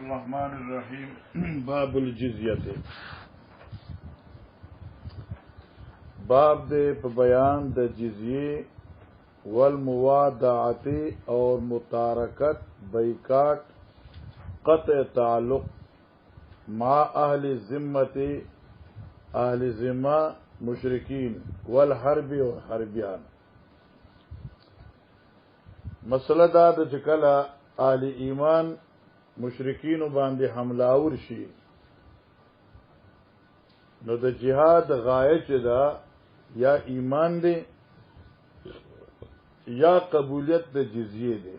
الرحمن الرحیم باب الجزیت باب دے په بیان د جزیه والموادعت اور متارکت بیکاٹ قطع تعلق مع اہل ذمت اہل ذمہ مشرکین والحرب اور حربیان. مسله دا د چکلا اهل ایمان مشرکین باندې حمله اور شي نو د جهاد غایه چې دا یا ایمان دی یا قبولیت د جزیه دی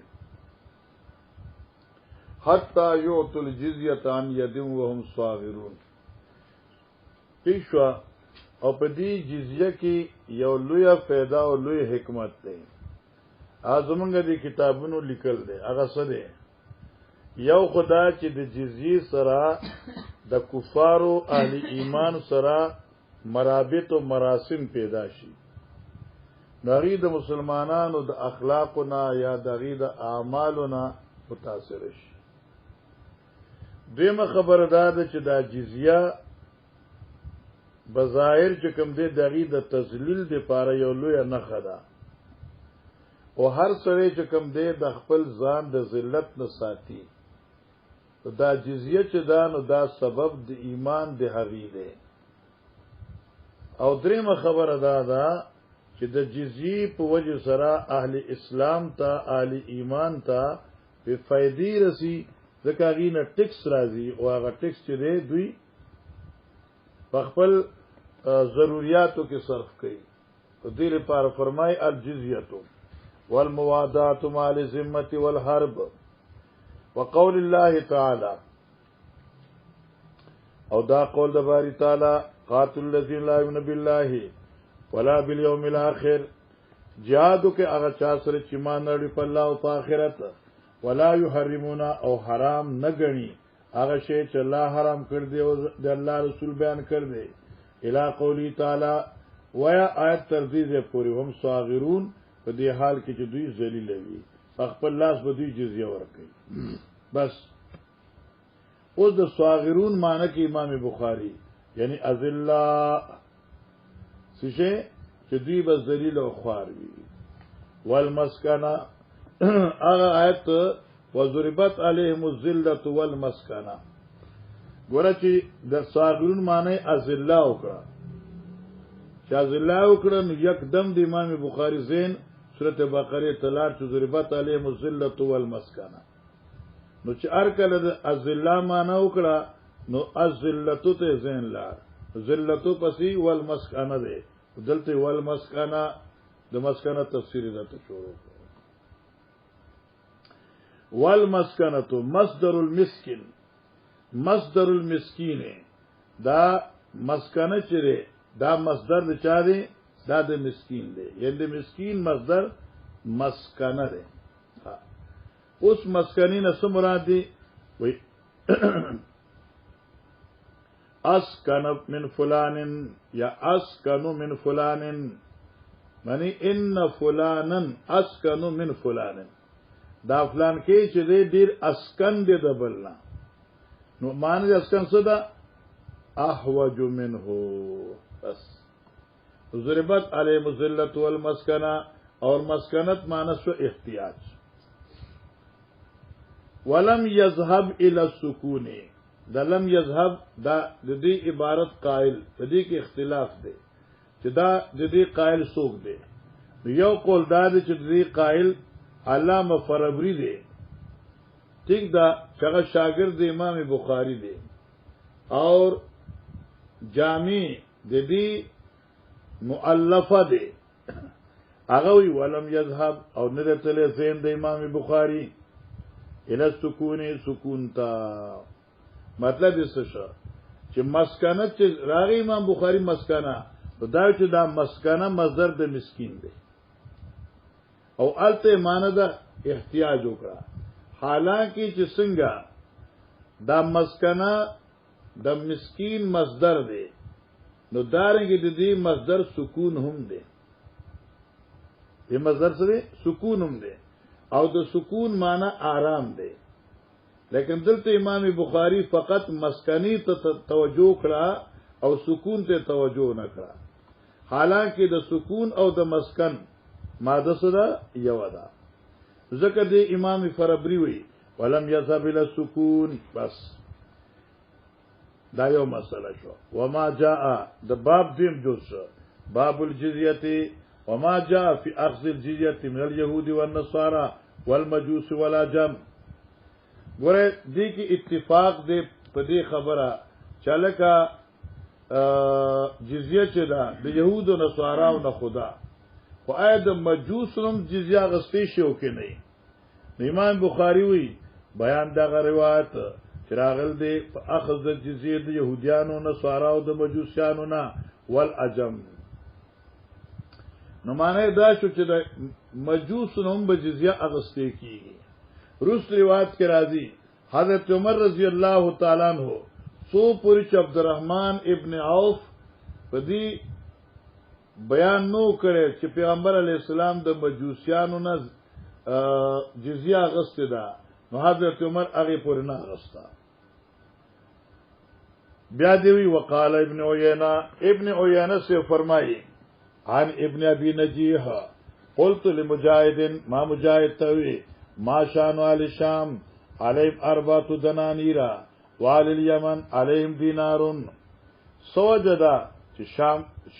حتی یعطوا الجزیه عن ید وهم صاغرون. پیشوا او په دې جزیه کې یو لوی فائدہ او لوی حکمت دی. ازمنګ دي کتابونو لیکل دي هغه څه دي یو خدا چې د جزیه سره د کفارو اهل ایمان سره مرابط او مراسم پیدا شي نغی د مسلمانانو د اخلاقنا یا دغی د اعمالنا متاثر شي. دیمه خبره ده چې دا جزیه بظاهر چې کوم دی دغی د تذلیل د پاره یو لوی نه خدا او هر سره چې کوم دی د خپل ځان د ذلت نه ساتي دا جزیه چې دا نو دا سبب د ایمان د هغې دی. او دریمه خبره ده چې د جزیه په وجه سره اهل اسلام ته اهل ایمان ته په فائدې رسی ځکه هغې نه ټیکس راځي او هغه ټیکس چې دی دوی په خپل ضروریاتو کې صرف کوي. په دې لپاره فرمای الجزیه والموادات مع الذمة والحرب وقول الله تعالى او دا قول د باری تعالی قاتل الذين لا يؤمنون بالله ولا باليوم الاخر جهادو کې هغه چا سره چې مان لري په الله او په آخرت ولا يحرمون او حرام نه غني هغه شی چې الله حرام کړ دی او د الله رسول بیان کړ دی الی قولی تعالی ویا آیت ترذیذ پوری هم صاغرون په دې حال کې چې دوی ذلیل وي خپل لاس به دوی جزیه ورکړي. بس اوس د صاغرون معنی کې امام بخاری یعنی اذلا سشه چې دوی به ذلیل او خوار وي. والمسکنه هغه آیت وضربت علیهم الذلة والمسکنه ګوره چې د صاغرون معنی اذلا وکړه چې اذلا وکړه نو یکدم د امام بخاری زین سورۃ بقره تلار چې ضربت علیهم الذلة والمسکنه نو چې ارکل د الذلة معنا وکړه نو الذلة ته زین لار ذلته پسې والمسکنه ده دلته والمسکنه د مسکنه تفسیر ده شروع والمسکنه مصدر المسکن مصدر المسکین دا مسکنه چره دا مصدر د چا دی دا د مسکین دی یعنی د مسکین مصدر مسکنه دی. اوس مسکنین څه مراد دی وای اسکن من فلان یا اسکن من فلان معنی ان فلانن اسکن من فلان دا فلان کې چې دی ډیر اسکن دی د بلنا نو معنی اسکن څه ده احوج منه. بس ضربت علیهم الذلة والمسکنه اور مسکنت معنی سو احتیاج. ولم يذهب الى السکون دا لم يذهب دا د دې عبارت قائل د دې کې اختلاف دی چې دا د دې قائل څوک دی. یو قول دا دی چې د دې قائل علامه فربری دی ٹھیک دا چې شاګرد امام بخاری دی اور جامع د دې مؤلفه دی هغه وی ولم يذهب او نه تل زین د امام بخاری الى السکون سکون تا مطلب یې څه شو چې مسکنه چې راغی امام بخاری مسکنه دا چې دا مسکنه مصدر د مسکین دی او الته معنی دا احتیاج وکړه حالانکه چې څنګه دا مسکنه د مسکین مصدر دی نو دارنګه د دې مصدر سکون هم دی. دې مصدر څه دی سکون هم دی او د سکون معنی آرام دی لیکن دلته امام بخاری فقط مسکنی ته توجه کړه او سکون ته توجه نه کړه، حالانکه د سکون او د مسکن ماده سره یو ده. ذکر دی امام فربری وی ولم یذهب الى السکون، بس دا یو مسله شو. وما جاء د باب دیم جز باب الجزیه وما جاء في اخذ الجزیه من اليهود والنصارى والمجوس والعجم. ګوره دې کې اتفاق دې په دې خبره چلکه جزیه چې ده د يهودو نصاراو نه خدا، خو آیا د مجوسونو جزیه غستې شو کې نه؟ امام بخاری وی بیان دغه روایت چې راغل دی په اخذ د جزیه د يهودانو نصاراو د مجوسیانو نه والعجم. نو معنی دا شو چې د مجوسونو به جزیه اغستې کیږي. روس روایت کې راځي حضرت عمر رضی الله تعالی عنہ سو پوری چې عبدالرحمن ابن عوف په دې بیان نو کړي چې پیغمبر علی السلام د مجوسیانو نه جزیه اغسته ده، نو حضرت عمر هغه پورې نه اغستا. بیا دی وی وقال ابن عیینه سے فرمایي عن ابن ابي نجیح قلت لمجاهد ما مجاهد توي ما شان آل الشام عليهم 4 دنانير وآل اليمن عليهم دینار. سوجدا چې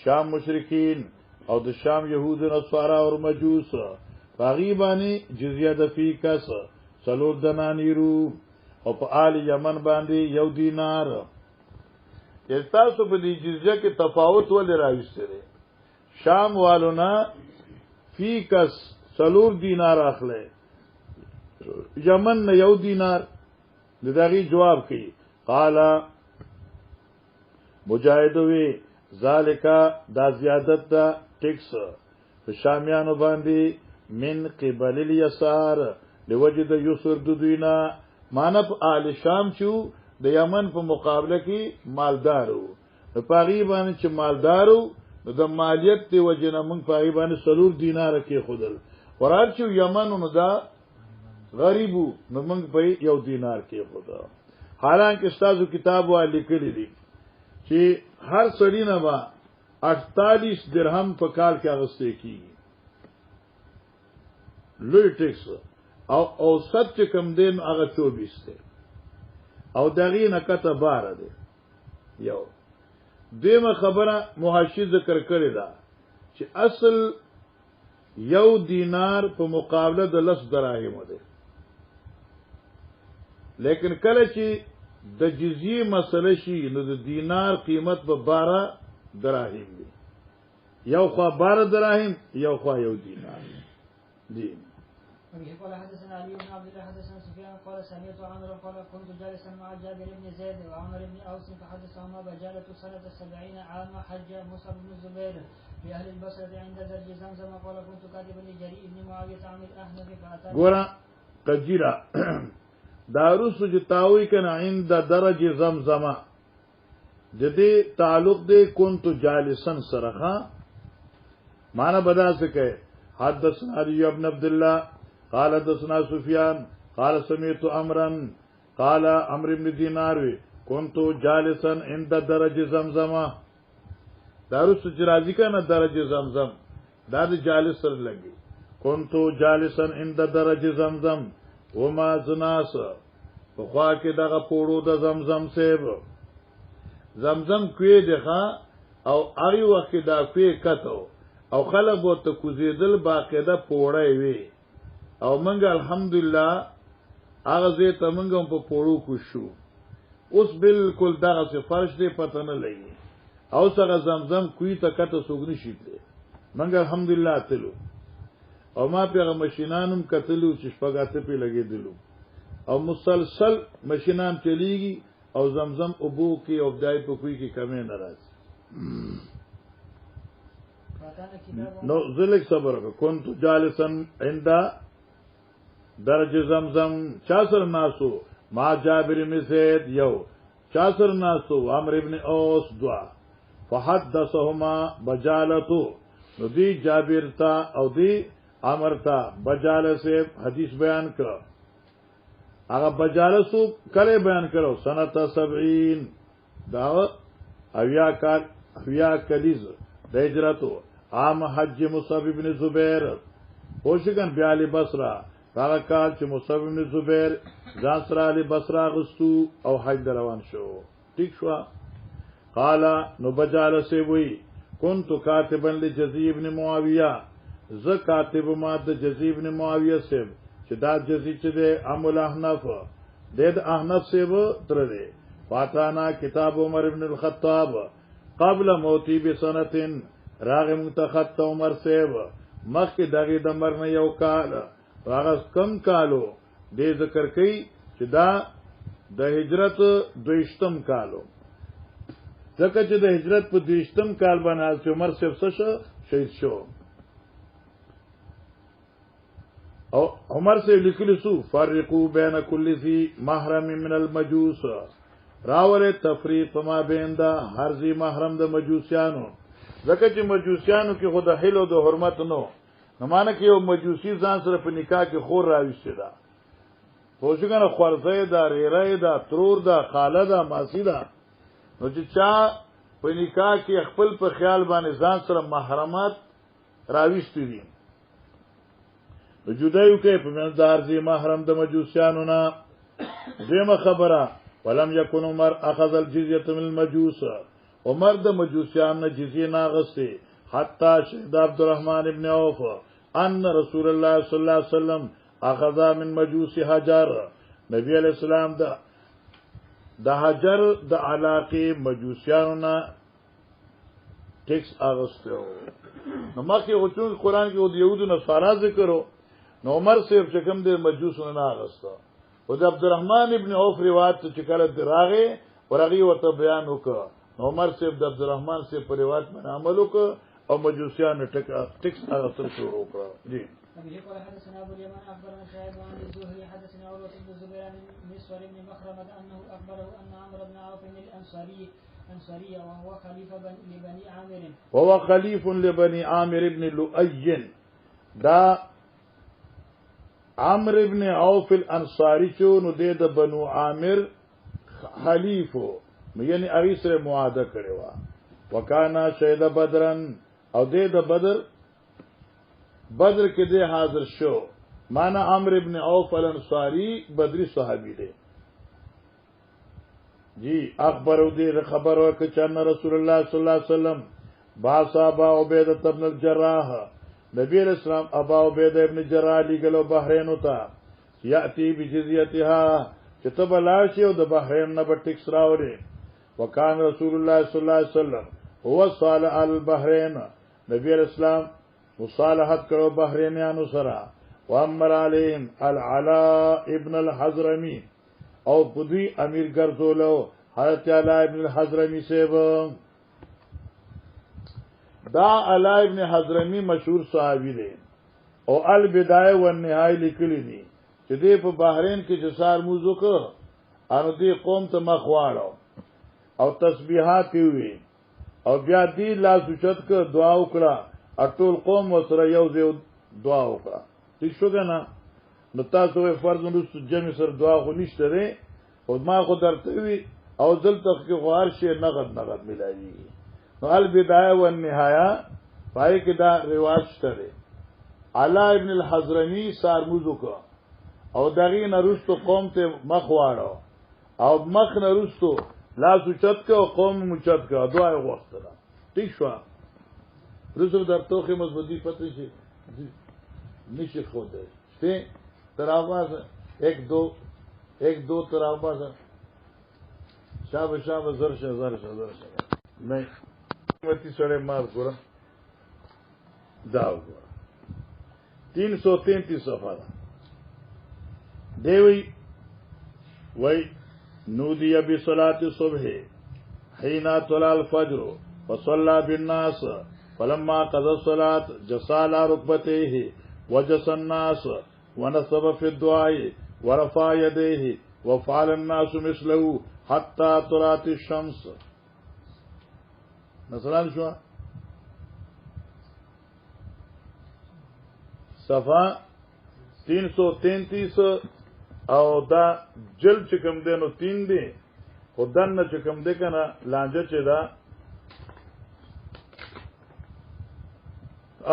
شام مشرکین او د شام يهود نصارا او مجوس غیبانی جزیه د فی کس 4 دنانیرو او په آل یمن باندې 1 دینار. تاسو په دې جزیه کې تفاوت ولې راوځته دي؟ شام والونا فی کس 4 دینار اخلي، یمن نه 1 دینار. دغه جواب کوي قال مجاهد وی ذالک دا زیادت دا ټیکس په شامیانو باندې من قبل الیسار لوجد یسر د دوینا، معنی په آل شام چو د یمن په مقابله کې مالدارو، په پاغي باندې چې مالدارو د مالیت دی وجنه موږ پاغي باندې 4 دینار کې خودل، ورار چې یمن نو دا غریبو نو موږ په 1 دینار کې خدا. حالانکه استادو کتاب والی کړی دي چې هر سړی نه با 48 درهم په کال کې اغسته کیږي لوی ټیکس، او اوسط چې کم دین هغه 24 دی، او دغه نه کته 12 دی. یو دیمه خبره محشی ذکر کړی دا چې اصل 1 دینار په مقابله د 10 دراهم دی، لیکن کله چې د جزیه مسله شي نو د دینار قیمت به 12 دراهم دی، یو خوا 12 دراهم یو خوا 1 دینار دی. قال حدثنا علي بن عبد الله حدثنا سفيان قال سمعت عمرو قال كنت جالسا مع جابر بن زيد وعمر بن اوس فحدثهما بجالة سنة 70 عاما حج مصعب بن الزبير بأهل البصرة عند درج زمزم قال كنت كاتبا لجريء بن معاوية عن الأحنف فأتاني ګورا قجرا داروس جتاوي کنا عند درج زمزم جدي تعلق دے كنت جالسا سرخا معنی بدا سکے. حدثنا علي بن عبد الله قال حدثنا سفيان قال سمعت عمرا قال عمرو بن دينار كنت جالسا عند درج زمزم. داروس جرازی کا نا درج زمزم داد جالس سر لگی. كنت جالسا عند درج زمزم وما زناس خوا کې دغه پوړو د زمزم سیب زمزم کوي دغه او اړي وخت دا کوي کتو او خلک وو ته کوزیدل باقاعده پوړای وي او منګ الحمدلله هغه زه ته منګ په پوړو کو شو. اوس بالکل دغه څه فرش دی پته نه لګي او څنګه زمزم کوي ته کته سوګنی شي منګ الحمدلله تلو او ما پیغه ماشینانم کتلو چې شپګاته په لګیدلو او مسلسل ماشینان چلیږي او زمزم ابو کې او دای په کوی کې کمې نه راځي. نو ذلک صبر كنت جالسا عند درج زمزم چاسر ناسو ما جابر بن زید یو چاسر ناسو عمرو ابن اوس دوا فحدثهما بجالتو نو دی جابر تا او دی عمر تا بجاله سے حدیث بیان کړ. هغه بجالسو کله بیان کړو سنت 70 دا اویا کلیز د هجرتو عام حج مصعب ابن زبیر پوشګن بیا علی بصره هغه کال چې مصعب ابن زبیر ځان سره علی بصره غستو او حج روان شو ٹھیک شو قال نو بجالس وی كنت كاتبا لجزي ابن معاويه ز کاتب ما د جزي ابن معاويه سیب چې دا جزي چې د عمل احناف د احناف سیب تر دې فاتانا کتاب عمر ابن الخطاب قبل موتی بسنتين راغ منتخط عمر سیب مخکې دغه د مرنه یو کال هغه کم کالو دې ذکر کوي چې دا د هجرت 22م کالو ځکه چې د هجرت په 22م کال باندې عمر سیب څه شهید شو او عمر سے لیکلی سو فرقو بین کل ذی محرم من المجوس راول تفریق ما بین دا هر ذی محرم د مجوسیانو ځکه چې مجوسیانو کې خود حل او د حرمت نو معنی کې یو مجوسی ځان سره په نکاح کې خور راوښته دا خوشګنه خورزه دا ریره دا ترور دا خاله دا ماسی دا نو چې چا په نکاح کې خپل په خیال باندې ځان سره محرمات راوښته دي جدایو کې په منځار زی محرم د مجوسیانو نه دیمه خبره ولم یکن عمر اخذ الجزیه من المجوس عمر د مجوسیان نه جزیه ناغسته حتی شهید عبدالرحمن ابن عوف ان رسول الله صلی الله علیه وسلم اخذ من مجوس حجر نبی علیہ السلام د حجر د علاقه مجوسیانو نه ټیکس اغسته نو مکه او چون قران کې د یهودو نه سارا ذکرو نو عمر صاحب چې کوم د مجوسونو نه اغسته او د عبدالرحمن ابن عوف روایت چې کله دراغه ورغي ورته بیان وکړ نو عمر صاحب د عبدالرحمن صاحب په روایت باندې عمل وکړ او مجوسیان ټیکس اغسته شروع کړ جی أبي قال حدثنا أبو اليمان أخبرنا شعيب عن الزهري حدثنا عروة بن الزبير عن مسور بن مخرمة أنه أخبره أن عمرو بن عوف الأنصاري وهو خليفة لبني عامر وهو خليف لبني عامر بن لؤي دا عمرو بن عوف الانصاری چو نو د بنو عامر خلیفو یعنی هغه سره معاهده کړی و وکانا شهید بدرن او د بدر کې د حاضر شو معنا عمرو ابن عوف الانصاری بدری صحابي دی جی اخبرو دې خبر ورکړه چې رسول الله صلی الله علیه وسلم با صحابه عبیده ابن الجراح نبی علیہ السلام ابا عبیده ابن جراح لګلو بحرین وتا یاتی بجزیتها کتب لاشی او د بحرین نه بټیکس راوړي وکان رسول الله صلی الله علیه وسلم هو صالح البحرین نبی علیہ السلام مصالحت کړو بحرینیانو سره وامر علیهم العلاء ابن الحضرمی او بدوی امیر ګرځولو حضرت علاء ابن الحضرمی صاحب دا علاء ابن حضرمی مشهور صحابی دی او البدایه والنهایه لیکلی دي چې دې په بحرین کې جسار موضوع کړ انو دې قوم ته مخواړو او تسبیحات وی او بیا دې لا سوچت ک دعا وکړه اټول قوم وسره یو ځای دعا وکړه ٹھیک شو کنه نو تاسو فرض نوست جمع سره دعا خو نشته ری او ما خو درته وی او دلته کې غوار شي نغد ملایي نو البدایه والنهایه پای کې دا رواج شته علاء ابن الحضرمی سارموزو کو او دغه نرستو قوم ته مخ واړو او مخ نرستو لا سوچت کو قوم مچت کو دعا وغوښتله ٹھیک شو رسول در توخه مضبوطی پته شي نشي خود شته تر आवाज 1 2 تر आवाज شابه زرشه نه متي سره مار ګور دا وګور 333 صفحه دیوی وای نودی بصلاه الصبح حين طلع الفجر فصلى بالناس فلما قضى الصلاه جسال ركبتيه وجس الناس ونصب في الدعاء ورفع يديه وفعل الناس مثله حتى طلعت الشمس مثلا شو صفحہ 333 او دا جل چې کوم دی نو 3 دی خدان نه چې کوم دی کنه لانجه چې دا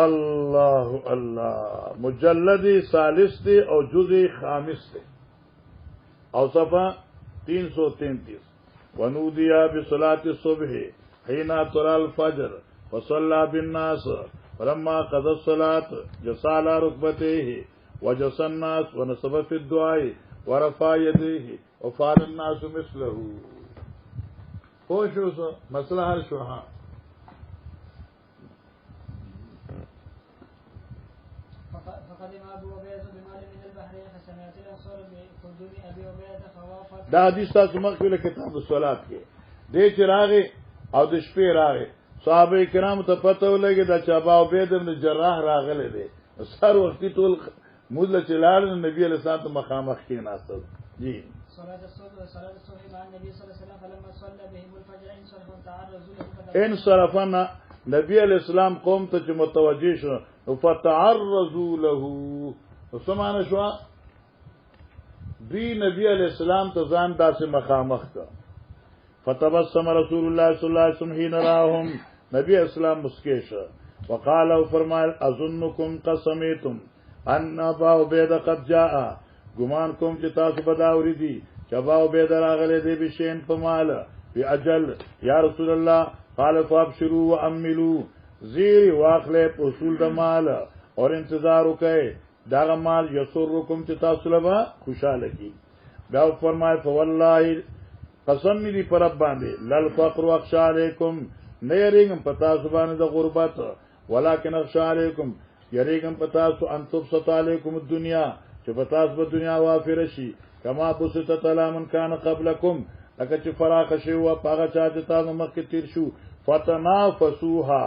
الله الله مجلد ثالث دی او جزء خامس دی او صفحه 333 ونودیا بصلاة الصبح حين طلع الفجر وصلى بالناس فلما قضى الصلاة جسى على ركبتيه وجسى الناس ونصب في الدعاء ورفع يديه وفعل الناس مثله خوشو سو مسئلہ حل شو ہاں فقدم ابو عبيده بمال من البحرين فسمعت الانصار بقدوم ابي عبيده فوافق دا حدیث تاسو مخکې له کتاب الصلات کې دې چې راغې او د شپې راغې صحابه کرام ته پته ولګي دا چې ابو عبیده بن جراح راغله دي سر وخت ټول مولا چې لاړ نبی علیہ السلام ته مخامخ کې ناستل جی صلاه الصبح مع النبي صلى الله عليه وسلم فلما صلى بهم الفجر انصرفوا تعرضوا له انصرفنا نبی علیہ السلام قوم ته چې متوجه شو فتعرضوا له وسمانه شو دی نبی علیہ السلام ته ځان داسې مخامخ کا فتبسم رسول الله صلی الله علیه وسلم حين راهم نبی اسلام مسکیش وقال فرمایل اظنکم قسمیتم ان ابا عبیده قد جاء ګمان کوم چې تاسو بداوري دي چې ابا عبیده راغله دی بشین په مال بی اجل یا رسول الله قال فابشروا واملوا زیر واخله اصول د مال اور انتظار وکئ دا مال یسرکم چې تاسو لبا خوشاله کی بیا فرمای فوالله قسم دی پر رب باندې لل فقر واخشى علیکم نه یریګم پتا سبحانه د غربت ولکن اخشى علیکم یریګم پتا سو ان تبسط علیکم الدنیا چې پتا سو دنیا وافر شي کما بسطت علامن کان قبلکم لکه چې فراخ شي او پاغه چا چې تاسو مخکې تیر شو فتنافسوها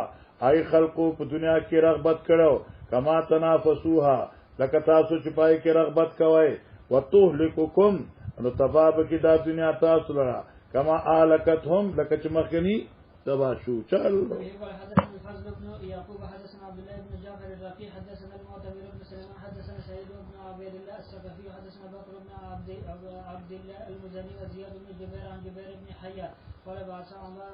ای خلقو په دنیا کې رغبت کړو کما تنافسوها لکه تاسو چې پای کې رغبت کوئ وتهلكکم نو تباب کی دا دنیا تاسو لرا کما آلکتهم لکه چې مخنی تبا شو چل حدثنا الفضل بن يعقوب حدثنا عبد الله بن جعفر الرقي حدثنا المعتمر بن سليمان حدثنا سعيد بن عبيد الله الثقفي حدثنا بكر بن عبد الله المزني وزياد بن جبير عن جبير بن حيا قال بعث عمر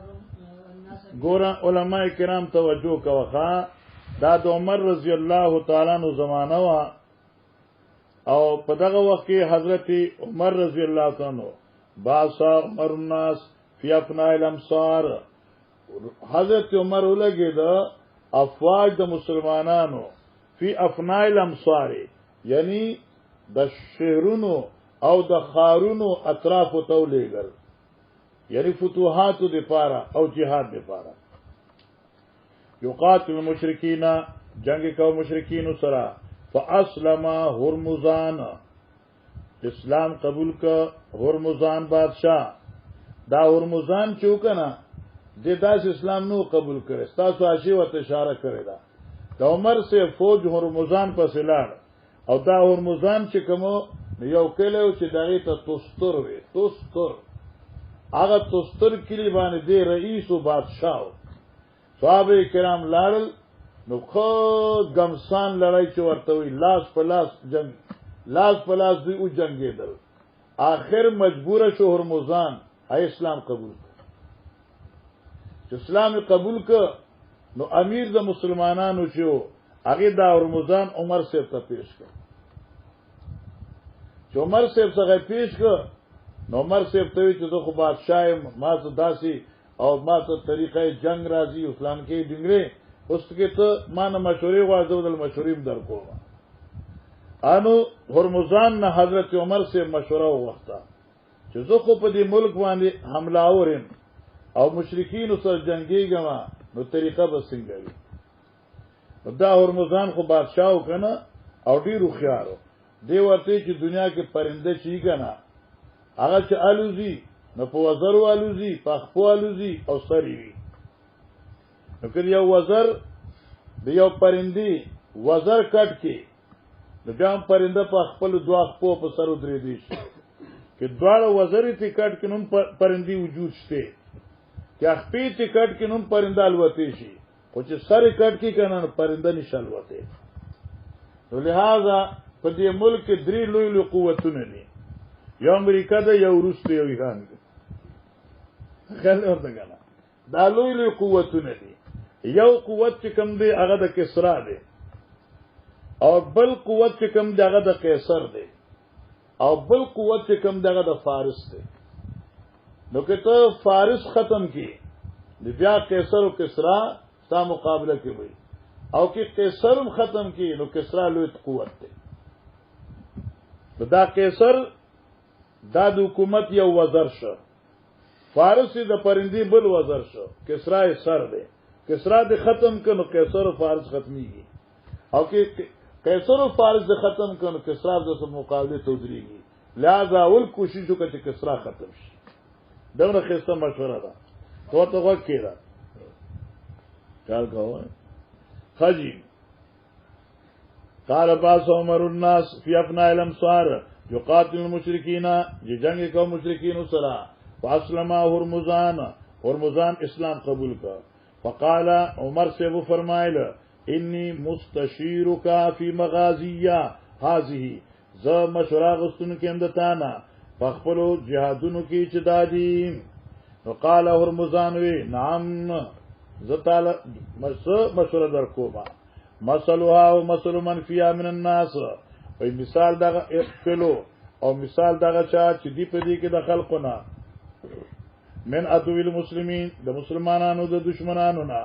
الناس ګور علماء کرام توجه کوخه دا د عمر رضی الله تعالی عنہ زمانہ وا او په دغه وخت کې حضرت عمر رضی الله تعالی عنہ باسا عمر الناس فی افناء الامصار حضرت عمر ولګي دا افواج د مسلمانانو فی افناء الامصار یعنی د شهرونو او د خارونو اطراف ته ولېګل یعنی فتوحات د پاره او جهاد د پاره یقاتل المشرکین جنگ کو مشرکین سره فاسلم هرمزان اسلام قبول کا هرمزان بادشاہ دا هرمزان چوکنا د داس اسلام نو قبول کړي تاسو عاشی وت اشاره کړی دا د عمر سے فوج هرمزان په سلار او دا هرمزان چې کوم یو کله چې دغه ته توستر وي توستر هغه توستر کلی باندې دی رئیس او بادشاہ صحابه کرام لاړل نو خو غمسان لړای چې ورته وی لاس په لاس جنگ لاس په لاس دوی او جنگیدل آخر مجبور شو هرمزان اسلام قبول اسلام قبول ک نو امیر د مسلمانانو شو هغه دا هرمزان عمر صاحب ته پیش کړ چې عمر صاحب څنګه پیش کړ نو عمر صاحب ته چې زه خو بادشاہ ما ته داسي او ما ته طریقې جنگ راځي اسلام کې ډنګره اوس کې ته ما نه مشورې غواړم د مشورې در کوم انو هرمزان نه حضرت عمر سے مشوره وغوښته چې زه خو په دې ملک باندې حمله اورم او مشرکین سره جنگيږم نو طریقه به څنګه وي دا هرمزان خو بادشاہ وکنه او ډیر خيارو دی ورته چې دنیا کې پرنده شي کنه هغه چې الوزي نو په وزر والوزي په خپل الوزي او سری وي نو کله یو وزر د یو پرندي وزر کټ کې د ګام پرنده په خپل دوا خپل په سر درې دي چې دواړه وزرې ته کټ کې نوم پرندي وجود شته چې خپې ته کټ کې نوم پرنده الوتی شي خو چې سر کټ کې کنه پرنده نشي الوته نو لہذا په دې ملک کې درې لوی قوتونه دي یو امریکا ده یو روس ده یو ایران ده خیال ورته کنه دا لوی لوی قوتونه دي یو قوت چې کوم دی هغه د کسرا دی او بل قوت چې کوم دی هغه د قیصر دی او بل قوت چې کوم دی هغه د فارس دی نو که ته فارس ختم کی د بیا قیصر او کسرا ستا مقابله کې وي او کې قیصر ختم کی نو کسرا لوی قوت دی دا قیصر دا د حکومت یو وزر شو فارس د پرندی بل وزر شو کسرا سر دی کسرا د ختم کنو قیصر او فارس ختمیږي او کې قیصر او فارس د ختم کنو کسرا د سره مقابله تودريږي لہذا اول کوشش وکړه چې کسرا ختم شي دغه خسته مشوره ده تو وکړه چل کوه حجی قال باس عمر الناس فی افناء الامصار یقاتل المشرکین یہ جنگ کو مشرکین سره فاسلم هرمزان اسلام قبول کا فقال عمر سے وہ فرمائل انی مستشیرک فی مغازیہ هذه ز مشورہ غستن کے اندتانا فخپلو جهادونو کی چدادی وقال هرمزان وی نعم زتال مشورہ در کوما مثلها و مثل من فيها من الناس وی مثال دغه اخفلو او مثال دغه چا چې دی په دې کې د خلقونه من ادو المسلمین د مسلمانانو د دشمنانو نه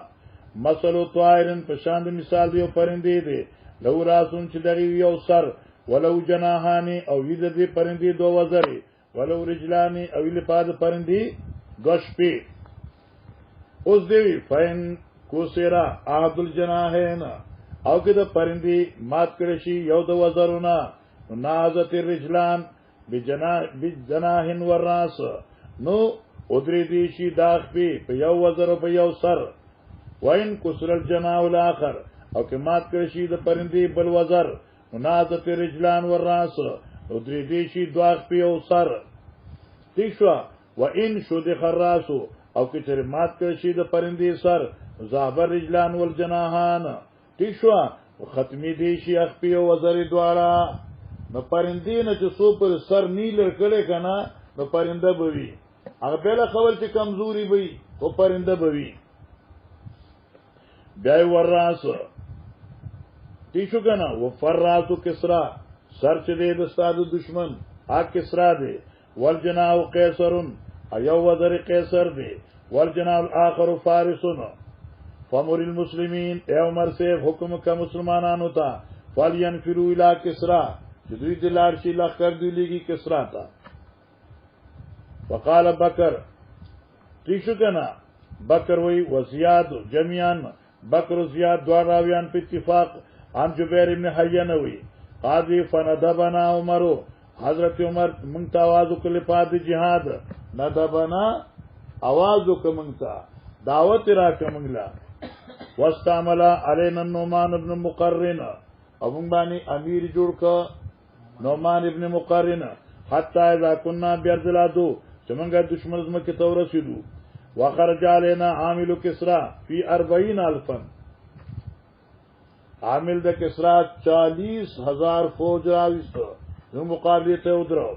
مثل طائرن په شان د مثال دی پرندې دی لو راسون چې دغه یو سر ولو جناحانی او وید دې پرندې دو وزري ولو رجلانی او لپاد پرندې غشپی اوس دی فین کوسرا احد الجناحین او که د پرندې مات کړی شي یو د وزرونه نازت الرجلان بجناحن والراس نو ادری دی شي داغ په یو وزر او په یو سر وین کسر الجناح الاخر او که مات کړی شي د پرندې بل وزر نازت الرجلان والراس ادری دی شي داغ په یو سر تیشوا وان شدخ الراس او که چر مات کړی شي د پرندې سر زابر رجلان والجناحان تیشوا ختمی دی شي اخپی او وزر دواړه نو پرندې نه چې سو پر سر نیل کړي کنه نو پرنده بوي هغه بل خبر چې کمزوري وي او پرنده بوي بیا وراس تیشو کنه و فراسو کسرا سر چې دې د استاد دشمن ا کسرا دی والجناح قیصرن ایو وزر قیصر دی والجناح الاخر فارسن فامر المسلمین اے عمر سے حکم کا مسلمانانو تا فلینفروا الی کسرا چې دوی دلار شي لخر دی لګي کسرا تا وقال بکر تیشو کنا بکر وی وزیاد جميعا بکر زیاد دوار راویان په اتفاق عن جبیر ابن حینوی قاضی فندبنا عمرو حضرت عمر منتا आवाज وکړي په جهاد ندبنا आवाज وکمنتا دعوت را کوملا واستعمل علينا النعمان ابن مقرن ابو بانی امیر جوړ کا نعمان ابن مقرن حتی اذا كنا بيرزلادو چمنګا دشمن زمکه تو رسیدو وخرج علينا عامل کسرا فی 40,000 عامل د کسرا 40,000 فوج راوستو نو مقابله ته ودرو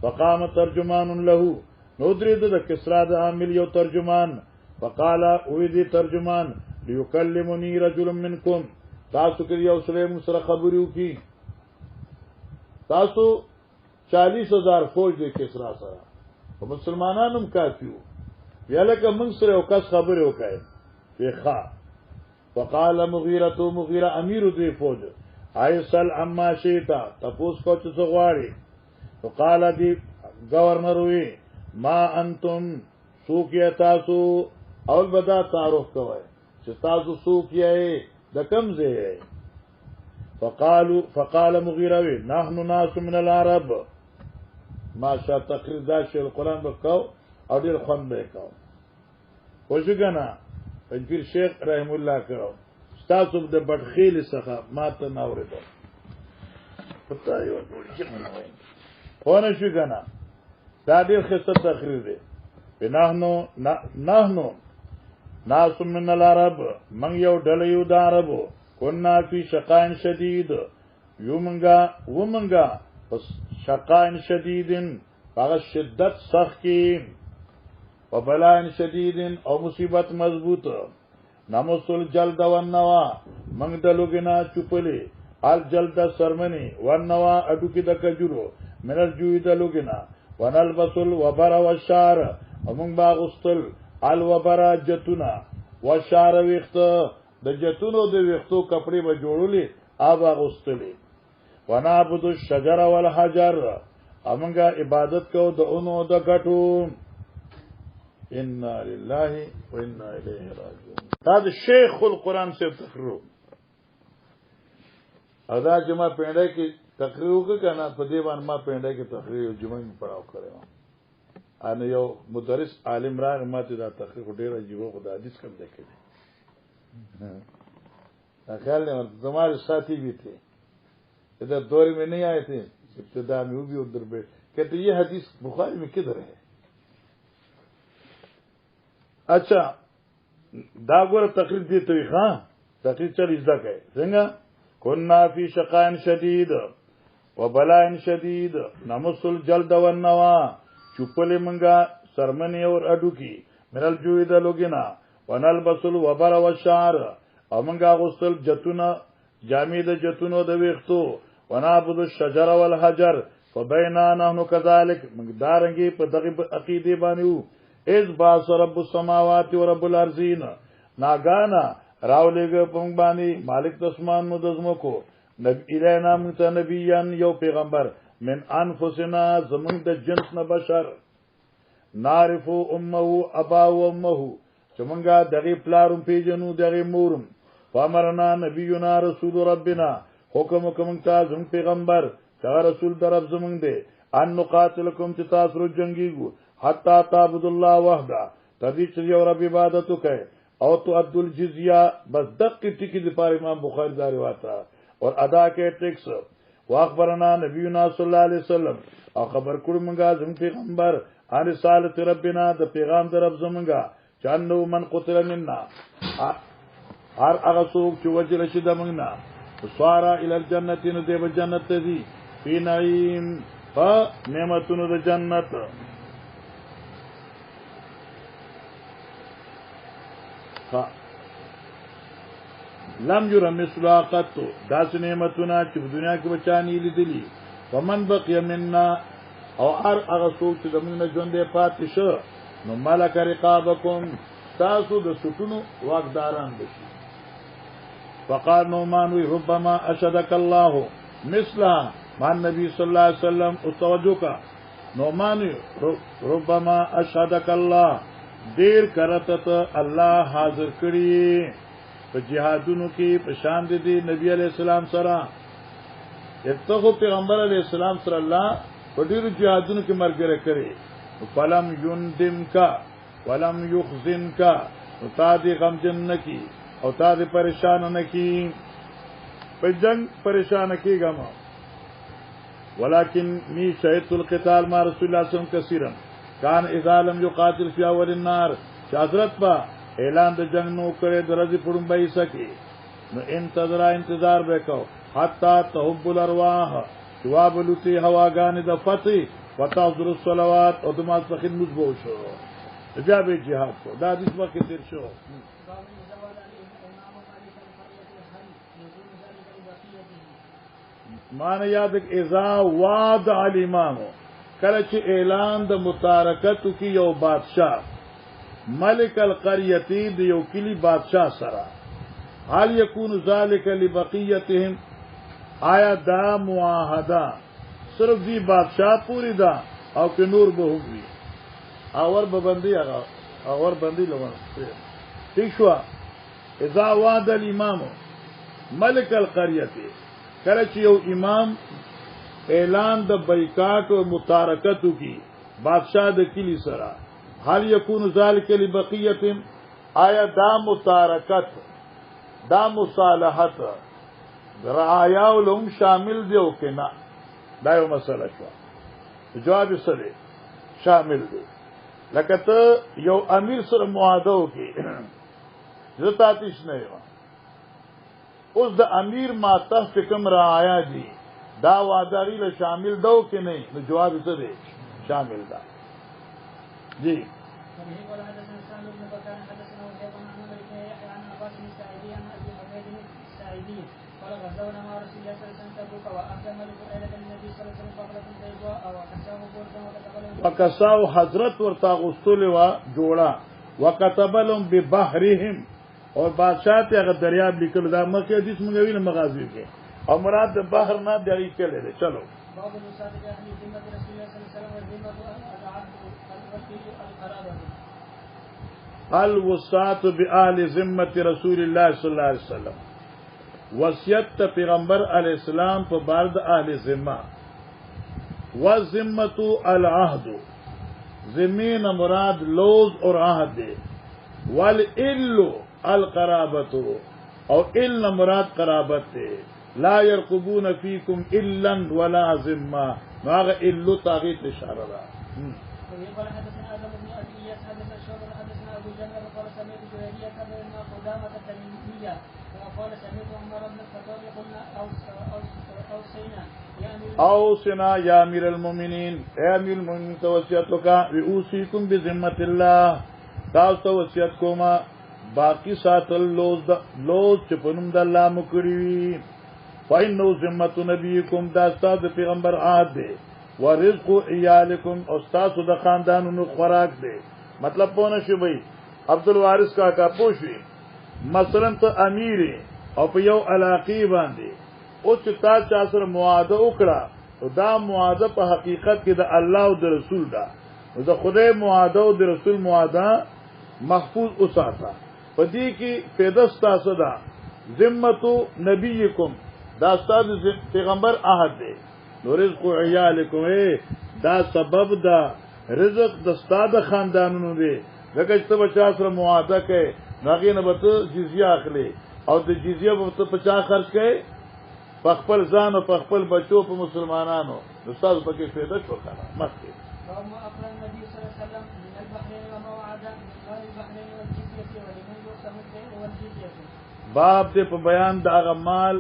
فقام ترجمان له نو درید د کسرا د عامل یو ترجمان فقال اویدی ترجمان لیکلمنی رجل منکم تاسو کې یو سلیم سره خبرو کی تاسو 40,000 فوج د کسرا سره او مسلمانانو کافیو یلکه من سره او کس خبره وکای فخا وقال مغیره امیر دی فوج ایسل اما شیتا تپوس کو څه غواړي وقال دی گورنر وی ما انتم سوکیا تاسو اول بدا تعارف کوي چې تاسو سوکیا د کم ځای فقال مغیره وی نحن ناس من العرب ما شاء تقریر دا شی القرآن وکاو او ډیر خوان به کاو وځګنا پیر شیخ رحم الله کړو تاسو د بدخیل څخه ماته ناوړو پتا یو چې منوي ونه شو کنه دا ډیر خسته تقریر دی بنحنو ناس من العرب من یو ډله یو د عربو كنا فی شقاء شدید ومنګا پس شقاء شدید هغه شدت سخت کی و بلاء شدید او مصیبت مضبوط نمسل جلد والنوا منگ دلوگنا چپلی الجلد سرمنی والنوا اڈو کی دکجرو من الجوی دلوگنا ونلبسل وبر والشار ومنگ باغستل الوبر جتنا والشار ویخت د جتونو د ویختو کپڑی با جوڑولی آبا غستلی ونعبد الشجر والحجر امنگا عبادت کو د اونو د گٹو انا للہ و انا الیہ راجعون دا شیخ القرآن سے تقریر ادا جمع پینڈے کی تقریر کو کہنا پدیوان ما پینڈے کی تقریر جمعہ میں پڑھاو کرے ان یو مدرس عالم راغ ماته دا تقریر کو ډیر عجیب او خدای حدیث کم دیکھے خیال نہیں تمہارے ساتھی بھی تھے ادھر دور میں نہیں آئے تھے ابتدا میں وہ بھی ادھر بیٹھ کہتے یہ حدیث بخاری میں کدھر ہے اچھا داغور تقریر دی تو ہاں تقریر چل ازدا کہ سنگا كنا في شقاء شديد وبلاء شديد نمس الجلد والنوى چپلے منگا سرمنی اور اڈو کی من الجوی دلوگنا ونلبس الوبر والشعر او منگا غسل جتنا جامید جتنو دویختو ونعبد الشجر والحجر فبینا نحن كذلك دارنگی پا دغیب عقیدی بانیو از باس رب السماوات و رب الارضین ناگانا راو لے گا پنگ بانی مالک تسمان مدزمو کو الینا منتا نبیان یو پیغمبر من انفسنا زمن د جنس نہ بشر نعرفو امه اباو امه چمنگا دغی پلارم پیجنو دغی مورم فامرنا نبینا رسول ربنا حکم کمنگتا زمن پیغمبر چا رسول در رب زمن دے ان نقاتلکم تتاثر جنگیگو حتی تعبد اللہ وحدا تردیچ ریو رب عبادتو کہے او تو عبد الجزیہ بس دق کی ٹکی دی پار امام بخاری دا رواتا اور ادا کے ٹیکس واخبرنا نبینا صلی اللہ علیہ وسلم او خبر کړو منگا زم پیغمبر ان رسالت ربنا د پیغام در رب زمنگا چانو من قتل منا هر هغه څوک چې وجل شي د مننا سوارا ال الجنت نو دیو جنت دی فی نعیم نعمتونو د جنت لم یرا مثلا قط داس نعمتنا چې په دنیا کې بچانی لیدلی ومن بقي منا او هر هغه څوک چې زمونږ ژوندې پاتې شو نو ملک رقابکم تاسو د سټونو واقداران بشي فقال نعمان ربما اشهدك الله مثلها مع النبي صلى الله عليه وسلم توجه نعمان ربما اشهدك الله دیر کرتت الله حاضر کړي په جهادونو کې په شان دي نبی عليه السلام سره اتقوا پیغمبر علیہ السلام صلی اللہ په ډیرو جهادونو کې مرګره کړي فلم یندمکا ولم یخزنکا تا دې غمجن نکی او تا دې پریشان نکی په جنگ پریشان کیږم ولكن می شهدت القتال مع رسول الله صلی الله علیه وسلم کثیرا کان اذا لم يقاتل في اول النار حضرت با اعلان د جنگ نو کړي درځي پړم بای سکی نو انتظار وکاو حتا تحب الارواح جواب لتی هواگان د فتح وتحضر الصلوات او دما څخه مزبو شو بیا به jihad کو دا د وخت تیر شو مان یاد اذا وعد الامام کله چې اعلان د متارکت کی یو بادشاہ ملک القرية د یو کلی بادشاہ سره حال یکون ذالک لبقیتهم آیا دا معاهده صرف دی بادشاہ پوری دا او که نور به ہوگی اور ببندی اور بندی لون ٹھیک شو اذا وعد الامام ملک القرية کله چې یو امام اعلان د بایکاټ او متارکت کی بادشاہ د کلی سره حال یکون ذالک لبقیتهم آیا دا متارکت دا مصالحت رعایا لهم شامل دی او کنا دا یو مسله شو جواب سره شامل دی لکه ته یو امیر سره معاهده وکي زتا تیش نه یو اوس د امیر ما تحت کوم رعایا دي دا وعده غیله شامل دو کې نه نو جواب څه دی شامل ده جی وبه قال حدثنا سالم بن بكر حدثنا وهيب عن عمرو بن يحيى عن عباس بن الساعدي عن ابي حميد الساعدي قال غزونا مع رسول الله صلى الله عليه وسلم تبوك واهدى ملك الى النبي صلى الله عليه وسلم بقره بيضاء وكساه بردا وكساه حضرت ورتا غسل وا جوړه وكتب لهم ببحرهم اور بادشاہ ته هغه دریاب لیکل دا مکه حدیث مونږ وینم مغازی کې او مراد د بحر نه دی کېلې چلو باب المصاد باهل ذمه رسول الله صلى الله عليه وسلم وذمه العبد الوصات بآل ذمه رسول الله صلی الله علیه وسلم وصیت پیغمبر علیہ السلام په بار د اهل ذمه وذمه العهد ذمین مراد لوز اور عهد دی والإل القرابت او إل مراد قرابت دی لا يرقبون فيكم إلا ولا ذمه هغه إل تاغیت اشاره ده قال حدثنا ادم بن ابي اياس حدثنا شعبة حدثنا ابو جمره قال سمعت جويريه بن قدامه التميميه قال سمعت عمر بن الخطاب قلنا اوصينا يا امير المؤمنين اے امیر المؤمنین توصیتو کا اوصيكم بذمه الله تاسو وصیت کوما باقی ساتل لوز چپنم د الله مکړی فإنه ذمه نبيكم دا استاد پیغمبر عاد دی ورزق عیالکم استاد د خاندانونو خوراک دی مطلب پونه شي بھائی عبدالوارث کا پوښي مثلا ته امیر او په یو علاقه باندې او چې تا چا سره معاهده وکړه او دا معاهده په حقیقت کې د الله او د رسول ده او د خدای معاهده او د رسول معاهده محفوظ اوساته په دې کې پیدا ستاسو ده ذمه نبیکم دا استاد پیغمبر عهد دی نو رزق عیالکم دا سبب دا رزق د استاد خاندانونو دی دغه چې 50 سره معاهده کوي ناګې نه به جزیه اخلي او د جزیه په 50 خرج کوي په خپل ځان او په خپل بچو په مسلمانانو استاد پکې فایده شو کنه مخکې اللهم اقرا النبي صلى الله عليه وسلم من البحرين وما وعد من البحرين والجزيه ولمن يقسم البيع والجزيه باب دې په بیان د هغه مال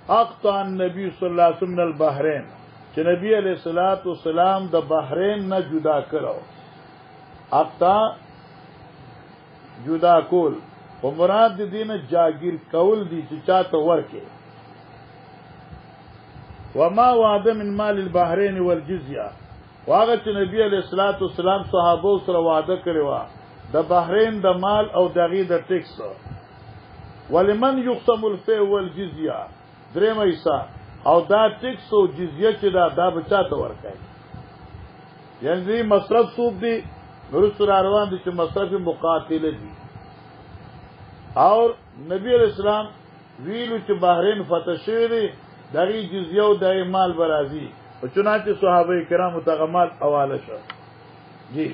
اقطع النبي صلی الله علیه وسلم من البحرين چې نبی علیہ الصلوۃ والسلام د بحرین نه جدا کړو اقطع جدا کول او مراد د دینه جاگیر کول دي چې چاته ورکه وما وعد من مال البحرين والجزيه واغه چې نبی علیہ الصلوۃ والسلام صحابه سره وعده کړی و د بحرین د مال او دغې د ټیکس ولمن يقسم الفيء والجزيه درېمه حصہ او دا ټیکس او جزیه چې دا بچاته ورکړي یعنی مصرف سوق دي نور سره روان دي چې مصرف مقاتله دي اور نبی علیہ السلام ویلو چې بحرین فتح شوی دی دغه جزیه او د مال برازي او چنانچه صحابه کرامو ته مال حواله شو جی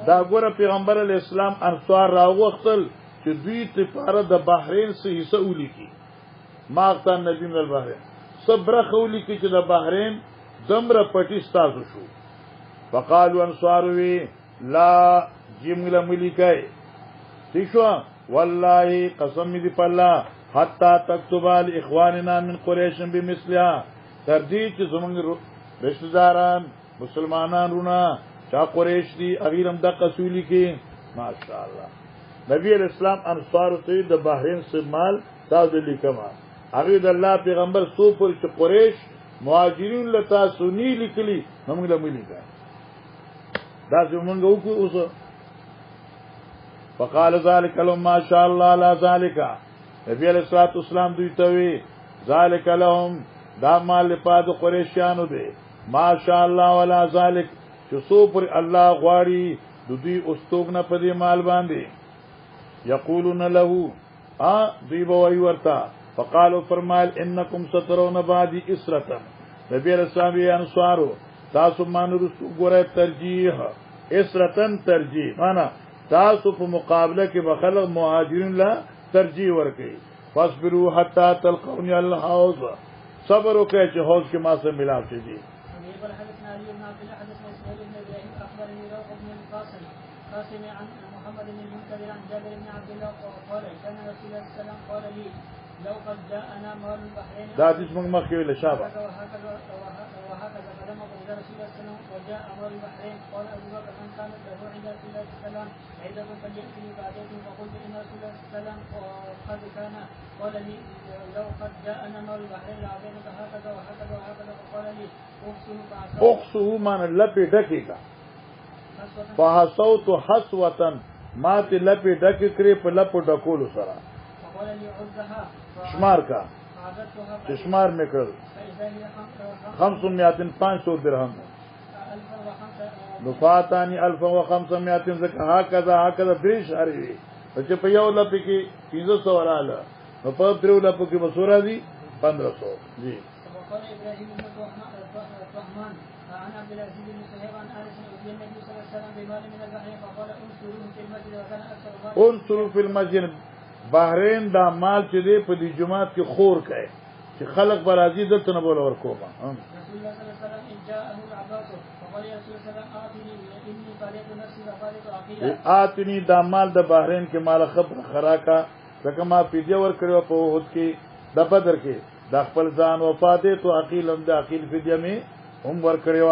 دا ګوره پیغمبر علی اسلام انصار راوختل چې دوی تفاره د بحرین سه حصہ ولیکي ماغتا نبی من البحرین صبر خولی کی چې د بحرین دمره پټی ستاسو شو فقالوا انصار وی لا جمله ملکای تشوا والله قسم دې په الله حتا تكتب الاخواننا من قريش بمثلها تر دې چې زمونږ رشتہ داران مسلمانان رونه چا قریش دی اغیرم د قصولی کې ماشاءالله نبی علیہ السلام انصار ته د بحرین سے مال تاسو لیکما هغه د الله پیغمبر سو پر چې قریش مهاجرین لتا سنی لیکلی موږ له ملي کا دا زمونږ وکړو اوس فقال ذلك لهم ما شاء الله لا ذلك نبی علیہ الصلوۃ والسلام دوی ته وی ذلك لهم دا مال لپاره قریشانو دی ما شاء الله ولا ذلك چې سو پر الله غواړي د دوی اوستوګنه په دې مال باندې یقولون له دوی به وی ورتا فقالوا فرمایل انکم سترون بعدی اسرتا نبی رسول الله انصارو تاسو باندې رسو ګوره ترجیح اسرتن ترجیح معنا تاسو په مقابله کې بخلق مهاجرین لا ترجیح ورکړي فاصبروا حتا تلقوني الحوض صبر وکړئ چې حوض کې ما سره ملاو شي قاسم عن محمد بن المنكدر عن جابر بن عبد الله قال كان رسول الله صلى الله عليه وسلم قال لي لو قد جاءنا مال البحرين دا حدیث موږ مخکې ویل شابه وهكذا فلما قبض رسول الله صلى الله عليه وسلم وجاء مال البحرين قال ابو بكر من كانت له عند رسول الله صلى الله عليه وسلم عيدة فليأتني بعدته فقلت ان رسول الله صلى الله عليه وسلم قد كان قال لي لو قد جاءنا مال البحرين لأعطيتك هكذا وهكذا وهكذا فقال لي اخسه معنی لپی ډکی کا فحسوت حسوة ما تی لپی ډکی کړی په لپو ډکولو سره شمار کا شمار میکړل 500 درهم نفاتانی 1500 زکه هکذا دریش هری چې په یو لپی کې 500 رااله نو په درو لپو کې مسورا دي 1500 جی وقال ابراهيم بن الرحمن عن عبد العزيز بن صهيب عن انس رضي النبي صلى الله عليه وسلم بمال من البحرين فقال انصروه في المسجد وكان اكثر انصروا في المسجد بحرین دا مال چې دی په دې جمعات کې خور کړي چې خلق برازي دلته نه بول ورکوما رسول الله صلى الله عليه وسلم ان جاءه العباس فقال يا رسول الله اعطني اني فارق نفسي وفارق عقيله اعطني دا مال د بحرین کې مال خبر خراکا ځکه ما فدیه ور کړو په وحد کې د بدر کې د خپل ځان وفاده تو عقیل هم د عقیل فدیه می هم ور کړو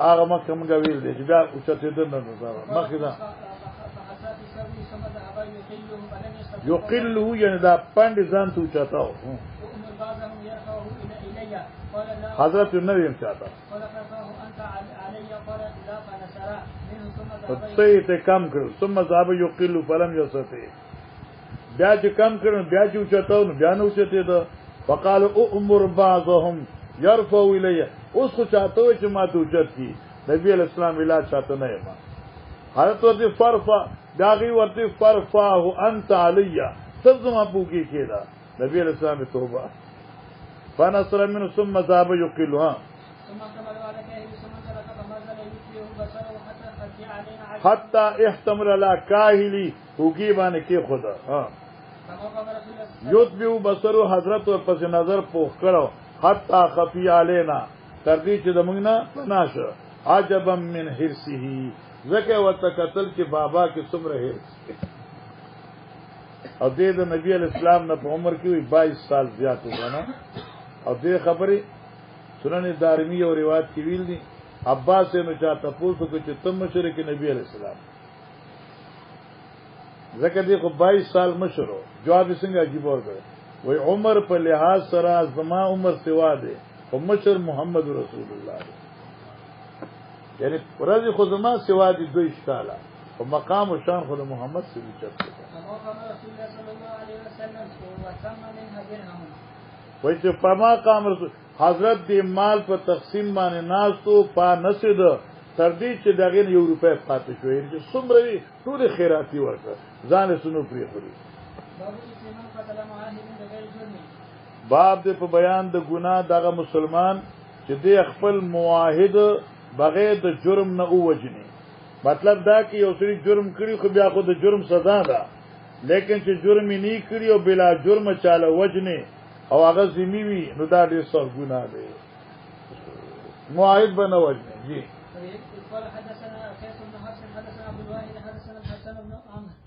هغه مکه موږ ویل دي چې دا اوچته ده نه مخه دا یقله یعنی دا پند ځان ته اوچتاو حضرت النبي چاہتا ته کم کړ ثم ذهب يقل فلم يستطيع بیا چې کم کړ بیا چې اوچتاو بیا نو اوچته ده فقال امر بعضهم يرفع الي اوس خو چاته چې ما ته اوچت کی نبی اسلام علاج چاته نه ما حضرت ورته فرفا داغي ورته فرفاه انت عليا تزما بوګي کېدا نبی اسلام توبه فنصر منه ثم ذهب يقلها حتى احتمل على كاهلي وګي باندې کې خدا ها یتبو بصرو حضرت ور پس نظر پوخ کړو حتا خفي علينا تر دې چې د موږ نه پناش عجبا من حرسه زکه وتقتل چې بابا کې څومره حرس او دې د نبی اسلام نه په عمر کې 22 سال زیات وګڼه او دې خبرې سنن دارمی او روایت کې ویل دي عباس نو چاته پوښتنه کوي چې تم مشرک نبی اسلام زکه دې خو 22 سال مشرو جواب څنګه عجیب ورغی وای عمر په لحاظ سره زما عمر سوا دی او مشر محمد رسول الله یعنی ورځ خو زما سوا دي 2 کاله او مقام او شان خو محمد صلی الله علیه وسلم وای چې پما قام حضرت دې مال په تقسیم باندې ناز تو پا نسید تر دې چې دغه یو روپے پاتې شوې چې څومره ټول خیراتی ورکړه ځان سنو پری خوري باب دې په بیان د ګناه دغه مسلمان چې دې خپل معاهد بغیر د جرم نه اوجني مطلب دا کې یو سړي جرم کړی خو بیا خو د جرم سزا ده لیکن چې جرم یې نه کړی او بلا جرم چاله وجني او هغه زمي وي نو دا ډېر څه ګناه دی معاهد بنه وجني جی قال حدثنا قيس بن حفص حدثنا عبد الواحد حدثنا الحسن بن عمرو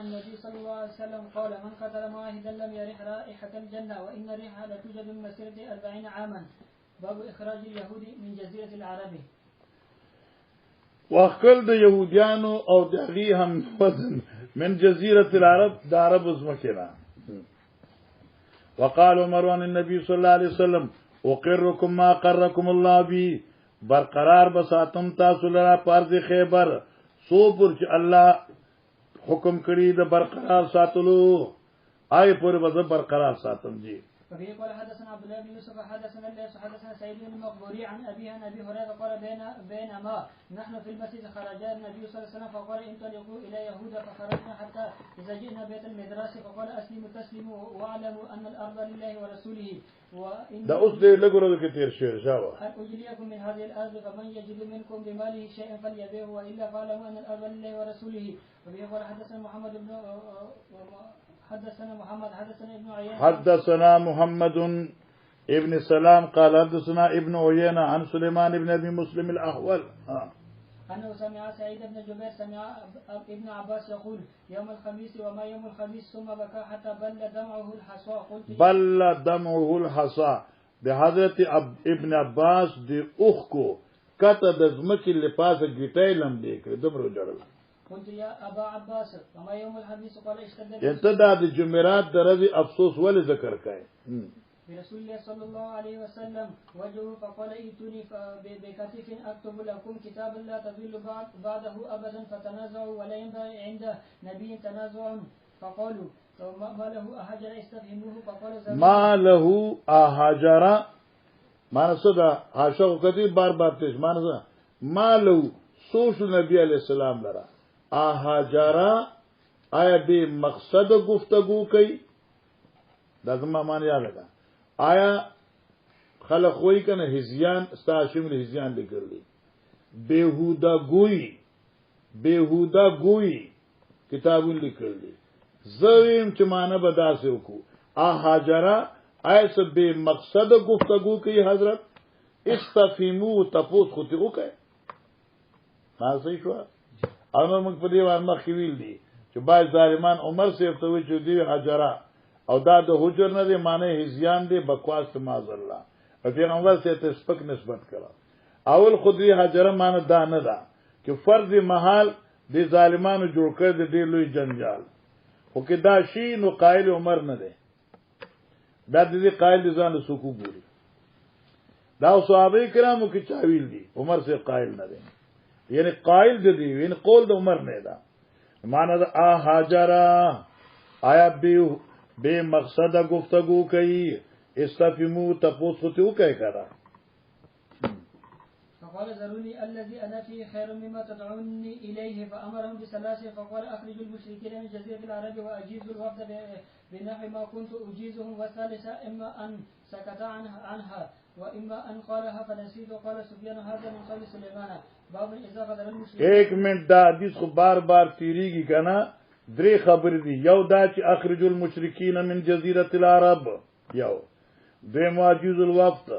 النبي صلى الله عليه وسلم قال من قتل معاهدا لم يرح رائحة الجنة وإن ريحها لتوجد من مسيرة 40 عاما باب إخراج اليهود من جزيرة العرب وخل د يهوديانو او دغي هم وزن من جزيرة العرب د عرب زمکنا وقال عمر عن النبي صلى الله عليه وسلم وقركم ما قركم الله بي برقرار بساتم تاسو لرا پارز خیبر سو پر چې الله حکم کړی د برقرار ساتلو آی پر وځ برقرار ساتم جی وفي قال حدثنا عبد الله بن يوسف حدثنا الليث حدثنا سعيد بن المقبوري عن ابيه عن ابي هريره قال بينما نحن في المسجد خرج النبي صلى الله عليه وسلم فقال انطلقوا الى يهوذا فخرجنا حتى اذا جئنا بيت المدرسه فقال اسلموا تسلموا واعلموا ان الارض لله ورسوله وان دا اوس دې لګورو کې تیر شعر شاوه اجليكم من هذه الارض فمن يجد منكم بماله شيئا فليبيعه والا فاعلموا ان الارض لله ورسوله وفي قال حدثنا محمد بن حدثنا محمد حدثنا ابن عيينة حدثنا محمد ابن سلام قال حدثنا ابن عيينة عن سليمان ابن ابي مسلم الاحول أنه سمع سعيد بن جبير سمع ابن عباس يقول يوم الخميس وما يوم الخميس ثم بكى حتى بل دمعه الحصى. قلت بل دمعه الحصى د حضرت ابن عباس دی اوخ کو کته د زمکی لپاسه گیټای لم دی کړ دمرو جړل. قلت يا أبا عباس وما يوم الخميس قال اشتد انتدا د جمعرات درځي افسوس ول ذکر کای برسول الله صلى الله عليه وسلم وجهه فقال ائتوني بكتف أكتب لكم كتابا لا تضل بعده أبدا فتنازعوا ولا ينبغي عند نبي تنازع فقالوا ما له أهجر استفهموه فقال ما له أهجر ما نصدا عاشق كتير بار بار تش ما نصدا ما له سوش نبی علیہ السلام لرا اهجر آیا به مقصد گفتگو کوي دا زما معنی یاد ده آیا خلق وای کنه هزیان استاشم هزیان لګرلی بهودا گوئی کتابون لیکلی زویم چې معنی بداسه وکړو اهجر ایس به مقصد گفتگو کوي حضرت استفهمو تپوس خو ته وکړه ما صحیح شو او نو موږ په دې باندې مخ ویل دي چې باز ظالمان عمر سے ته وی چې دی حجرا او دا د حجر نه دی معنی هزیان دی بکواس معاذ الله او پیغمبر سے ته سپک نسبت کړه اول خودی حجرا معنی دا نه ده چې فرض محال دی ظالمانو جوړ کړ دي لوی جنجال خو کې دا شی نو قائل عمر نه دی دا دې قائل دي ځان سکو ګوري دا صحابه کرامو کې چاویل دي عمر سے قائل نه دی یعنی قائل دي یعنی قول د عمر نه دا معنی دا اهاجرا آیا به مقصد گفتگو کوي استفهمو تپوس ته وکای کرا فقال ذروني الذي انا فيه خير مما تدعوني اليه فامرهم بثلاثه فقال اخرجوا المشركين من جزيره العرب واجيزوا الوفد بنحو ما كنت اجيزهم والثالثه اما ان سكت عنها واما ان قالها فنسيت وقال سفيان هذا من قول سليمان باب اذا غدر المشركين ایک منٹ دا حدیث خو بار بار تیریږي کنه درې خبر دي یو دا چې اخرجوا المشرکین من جزيره العرب یو دوی معجز الوفد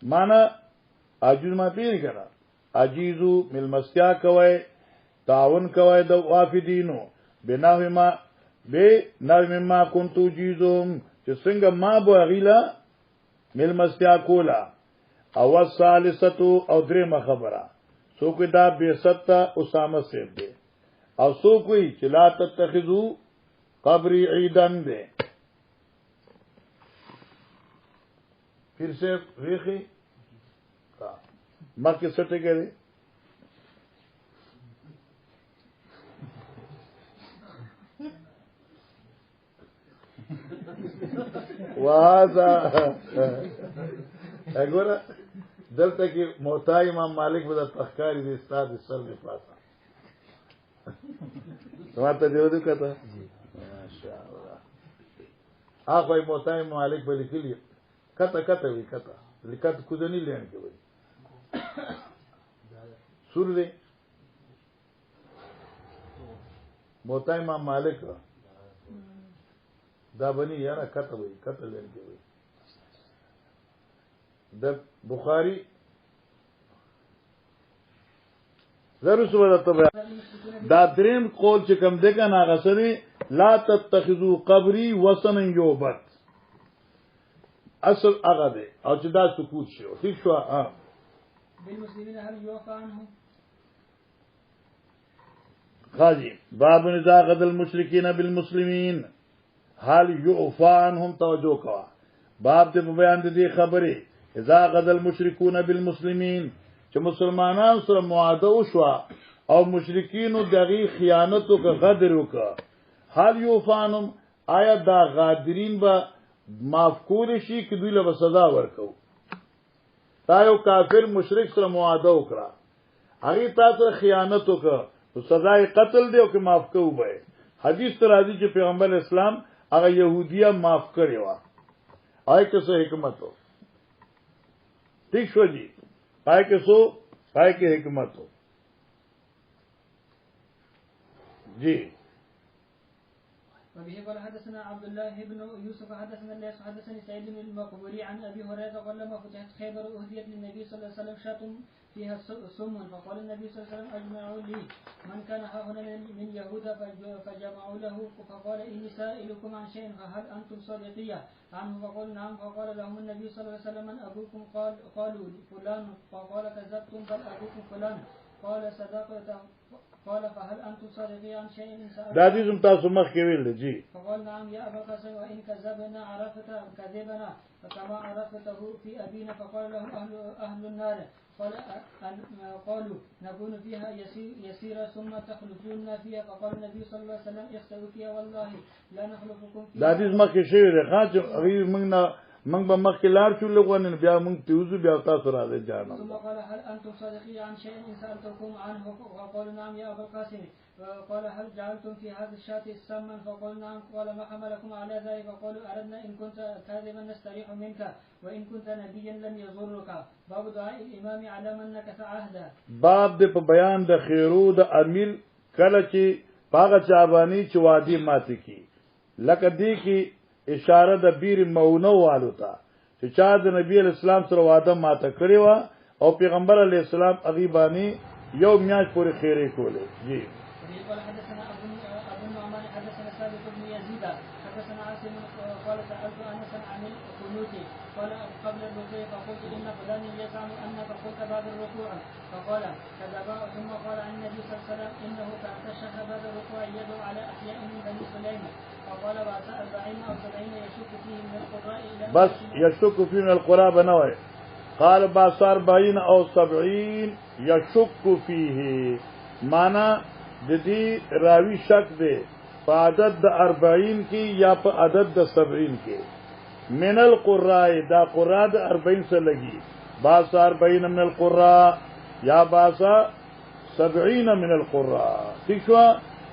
معنا عجیز ما پیری کرا عجیزو ملمسیا کوي تعاون کوي د وافدینو بناوی ما کنتو جیزوم چې څنګه ما بو غیلا ملمسیا کولا او ثالثتو او درېمه خبره سو کوي دا بیستا اسامه سیب دی او سو کوي چې لا تتخذو قبری عیدن دی پھر سے ریخی ماں کے سٹے گئے گورا دل تک موتا امام مالک بدا تخکاری دی استاد سر میں پاسا تمہارا تجربہ دیو کہتا ماشاء اللہ آپ کوئی موتا امام مالک پہ لکھی لیا کتا بھی کتا لکھت خود نہیں لینے کے بھائی سور دے موتا امام مالک دا بنی یارا کتا بھائی کتا لینے کے بھائی دا بخاری ضرور صبح دا دریم قول چکم دیکھا ناغسنی لا تتخذو قبری وسن یوبت اصل اغا دے او چې دا سکوت شو ٹھیک شو بالمسلمين هل يوفى عنهم غازي باب اذا غد المشركين بالمسلمين هل يوفى عنهم توجه کوا باب دې بیان دي خبره اذا غد المشركون بالمسلمين چې مسلمانان سره معاهده وشو او مشرکین دغه خیانت او غدر وکړه هل يوفى عنهم آیا دا غادرین به معاف کول شي کې دوی له سزا ورکو تا یو کافر مشرک سره معاهده وکړه هغه تاسو خیانت وکړه نو سزا قتل دی او که معاف کوو به حدیث تر راځي چې پیغمبر اسلام هغه يهودیا معاف کړی و آی که څه حکمت وو ٹھیک شو جی آی که حکمت وو جی وبه قال حدثنا عبد الله بن يوسف حدثنا الليث حدثني سعيد بن المقبوري عن ابي هريره قال لما فتحت خيبر اهديت للنبي صلى الله عليه وسلم شاة فيها سم فقال النبي صلى الله عليه وسلم اجمعوا لي من كان هنا من يهود فجمعوا له فقال اني سائلكم عن شيء فهل انتم صادقيه عنه فقالوا نعم فقال لهم النبي صلى الله عليه وسلم من ابوكم قالوا فلان فقال كذبتم بل ابوكم فلان قال صدقت قال فهل انتم صادقين عن شيء دا دې زم تاسو مخ کې ویل دي فقال نعم يا ابا القاسم وان كذبنا عرفت كذبنا فكما عرفته في ابينا فقال له اهل النار قالوا نكون فيها يسيرا ثم تخلفون فيها فقال النبي صلى الله عليه وسلم اخسئوا فيها والله لا نخلفكم فيها دا دې مخ کې شوی دی خاص موږ من به مخکې لار شو لغونه بیا موږ پیوزو بیا تاسو راځي جانم ثم قال هل انتم صادقين عن شيء ان سالتكم عنه فقالوا نعم يا ابا القاسم قال هل جعلتم في هذا الشاة سما فقالوا نعم قال ما حملكم على ذلك فقالوا اردنا ان كنت كاذبا نستريح منك وان كنت نبيا لم يضرك باب دعاء الامام على من نكث عهده باب د په بیان د خیرو د امیل کله چې پاغه چابانی چې وادي ماته کی لکه دی کی اشاره د بیر مونو والو ته چې چا د نبی اسلام سره وعده ماته کړی و او پیغمبر علی السلام اغیبانی یو میاش پورې خیره کوله جی قال حدثنا ابو النعمان حدثنا ثابت بن يزيد حدثنا عاصم قال سالت انس عن القنوت قال قبل الركوع فقلت ان فلان يزعم انك قلت بعد الركوع فقال كذب ثم قال عن النبي صلى الله عليه وسلم انه ترشح بعد الركوع يدعو على احياء من بني سليم فقال بعد 40 او 70 يشك فيه من القراء الى بس يشك فيه من القراء بنوي قال بعد 40 او 70 يشك فيه معنی د دې راوی شک دی په عدد د 40 کې یا په عدد د 70 کې من القراء دا قراء د 40 سره لګي باس 40 من القراء یا باس 70 من القراء ٹھیک شو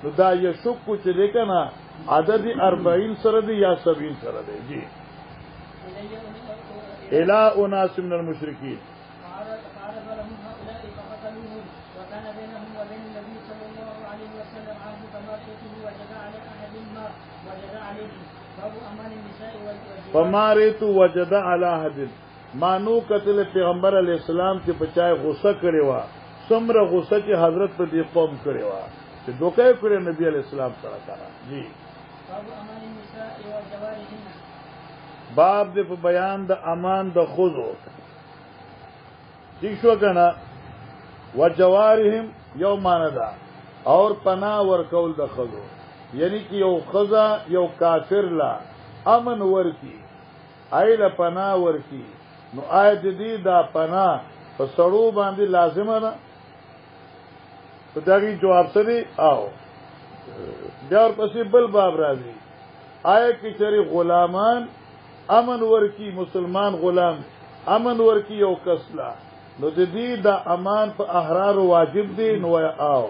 نو دا یشک چې لیکنه عدد 40 سره دی یا 70 سره دی جی الى اناس من المشرکین فمارت وجد على حد مانو قتل پیغمبر علی السلام چې بچای غصه کړي وا څومره غصه چې حضرت په دې قوم کړي وا چې دوکه کړی نبی علی السلام سره کړه جی باب دې په بیان د امان د خذو ٹھیک شو کنه وجوارهم یومان دا اور پناه ورکول د خذو یعنی کہ یو خزا یو کافر لا امن ورکی ایله پناه ورکی نو آیت دی دا پناه په سړو باندې لازمه ده په دغه جواب سره او بیا ورپسې بل باب راځي آیت کې چې غلامان امن ورکی مسلمان غلام امن ورکی یو کسلا نو د دې دا امان په احرار واجب دی نو او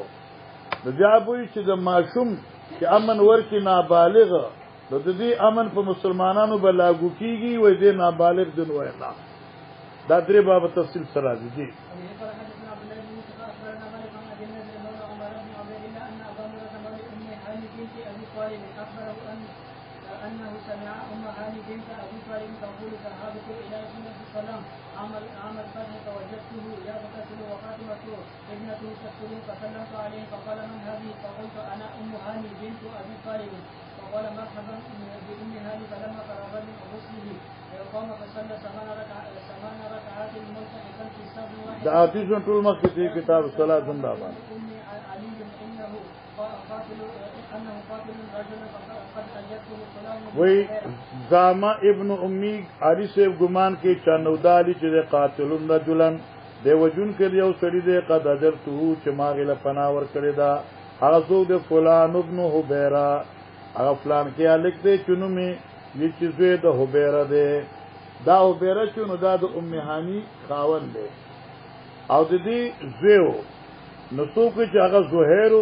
د جابوي چې د ماشوم چې امن ورکی نابالغ نو د دې امن په مسلمانانو بلاګو کیږي وای دې نابالغ دن وای نه دا درې باب تفصیل سره دي أنه سمع أم هاني بنت أبي طالب تقول ذهبت إلى رسول الله صلى الله عليه وسلم عام الفتح فوجدته يغتسل وفاطمة ابنته تغسل فسلمت عليه فقال من هذه؟ فقلت أنا أم هاني بنت أبي طالب فقال مرحبا بأم هاني فلما فرغ من غسله قام فصلى 8 ركعات ملتحقا في صف واحد. دا آتیشن ټول مخکې دی کتاب الصلاة زنده بان. وی زاما ابن امی علی سے گمان کې چانودالی چې قاتلون رجلن دی وجون کې یو سړی دی قد اجرته چې ما غل پناور کړی دا هغه څو د فلان ابن حبیرا هغه فلان کې الک دی چونو می یی چې زوی د حبیرا دی دا حبیرا چونو دا د ام هانی خاون دی او د دې زویو نو څوک چې هغه زهیر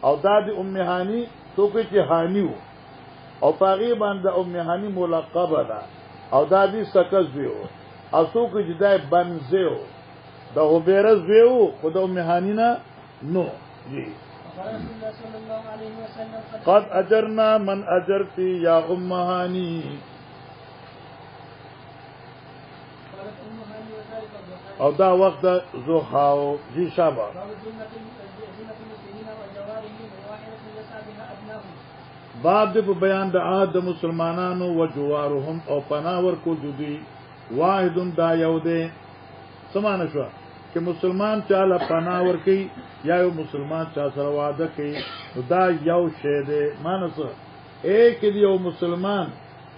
او دا د ام هانی څوک چې هانیو او پاغي باندې ام هانی ملقب ده او دا دې سکه زویو او څوک چې دای بنزیو د حبیرا زویو خود ام هانی نه نو جی ورسول الله صلى الله عليه وسلم قد اجرنا من اجرتی یا ام هانی. قالت ام هاني وذلك الضحى او دا وقت زوحاو جی شابه. باب ذمة المسلمين وجوارهم وواحدة يسعى بها أبناهم. باب دې په بیان د عهد د مسلمانانو و جوارهم او پناه ورکول دوی واحدون دا یو دی. سمانه شو چې مسلمان چاله پناه ورکي یا یو مسلمان چا سره وعده کوي دا یو شی دی. مانسه ایک دی یو مسلمان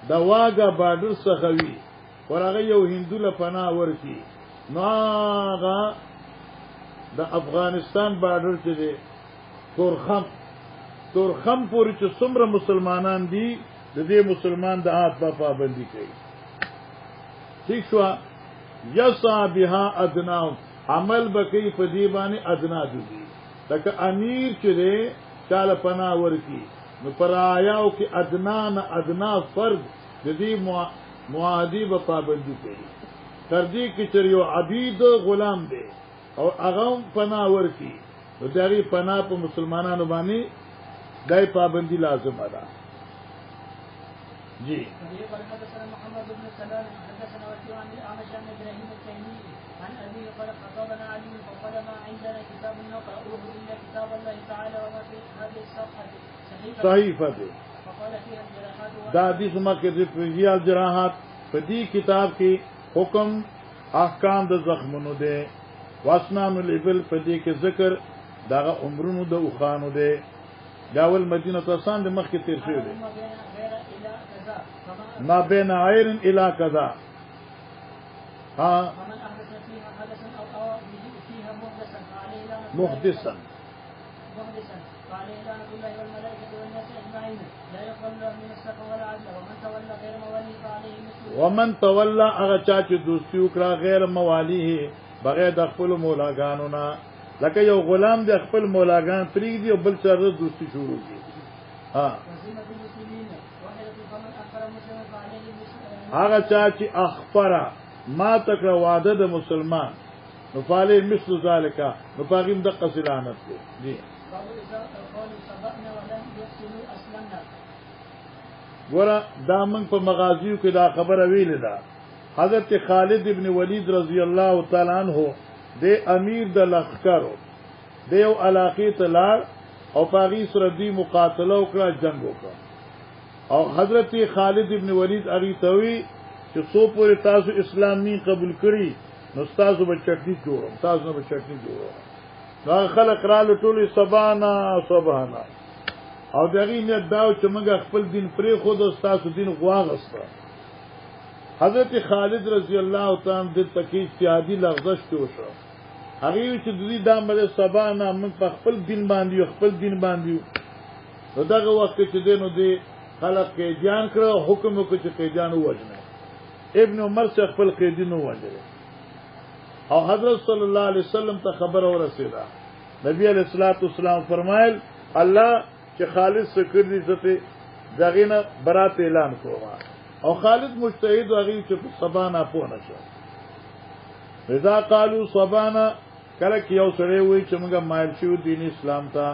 د واګه بارډر څخه وي ورغه یو هندو له پناه ورکي نو هغه د افغانستان بارډر چې دی تورخم پورې چې څومره مسلمانان دي د دې مسلمان د عهد په پابندي کوي. ٹھیک شو یسا بها ادناهم عمل بکی په دې باندې ادنا دي لکه امیر چې دی چاله پناه ورکی نو پر آیاو کې ادنا فرد د دې معاهدی په پابندي کوي. تر دې کې چې یو عبید غلام دی او هغه پناه ورکی نو دغه پناه په مسلمانانو باندې دای پابندی لازم ادا. جی حدثنا محمد بن سلام حدثنا وكيع عن الاعمش عن ابراهيم التيمي عن ابيه قال خطبنا علي فقال ما عندنا كتاب نقرأه الا كتاب الله تعالى وما في هذه الصفحه صحيفه فقال فيها الجراحات دا حدیث مکه د فقهی الجراحات په دې کتاب کې حکم احکام د زخمونو ده واسنان الابل په دې کې ذکر داغه عمرونو د اوخانو ده داول مدینه تاسان د مخ کې تیر شوی دی ما بین عیر الى کذا ها ومن احدث فيها حدثا او فيها محدثا فعليه لعنه محدثا فعليه لعنه الله والملائكه والناس اجمعين لا يقبل له من الصدقه ولا عدل ومن تولى غير مواليه فعليه مثله ومن تولى هغه چا چې دوستي وکړه غیر موالیه بغیر د خپل مولاګانو نه لکه یو غلام د خپل مولاګان پریږدي او بل سره دوستي شروع کړي. ها هغه چا چې اخبره ما تکړه وعده د مسلمان نو فعلی مثل ذالک نو پاغیم د قصلانت دی. جی ګوره دا موږ په مغازیو کې دا خبره ویلې ده. حضرت خالد ابن ولید رضی الله تعالی عنہ د امیر د لخکرو د یو علاقې ته لار او پاغي سره دی مقاتله وکړه جنگ وکړه او حضرت خالد ابن ولید اغي توي چې څو پورې تاسو اسلام نه قبول کړی نو تاسو به چټنی جوړو تاسو به چټنی جوړو دا خلک را لټولې سبانا او دغه نه داو چې موږ خپل دین پرې خود او تاسو دین غواغسته. حضرت خالد رضی الله تعالی د تکي اجتهادي لغزش ته وشو هغه چې د دې دامه سبانا موږ په خپل دین باندې نو دغه وخت چې دینو دی خلق کې جان کړو حکم وکړي چې جان وژنه ابن عمر څخه خپل قیدینو وژل او حضرت صلی الله علیه وسلم ته خبر ورسېده. نبی علیہ الصلوۃ والسلام فرمایل الله چې خالد سکر دي ته دغینه برات اعلان کوما او خالد مجتهد هغه چې سبانا پونه شو. رضا قالو سبانا کله کې یو سره وي چې موږ مایل شو دین اسلام ته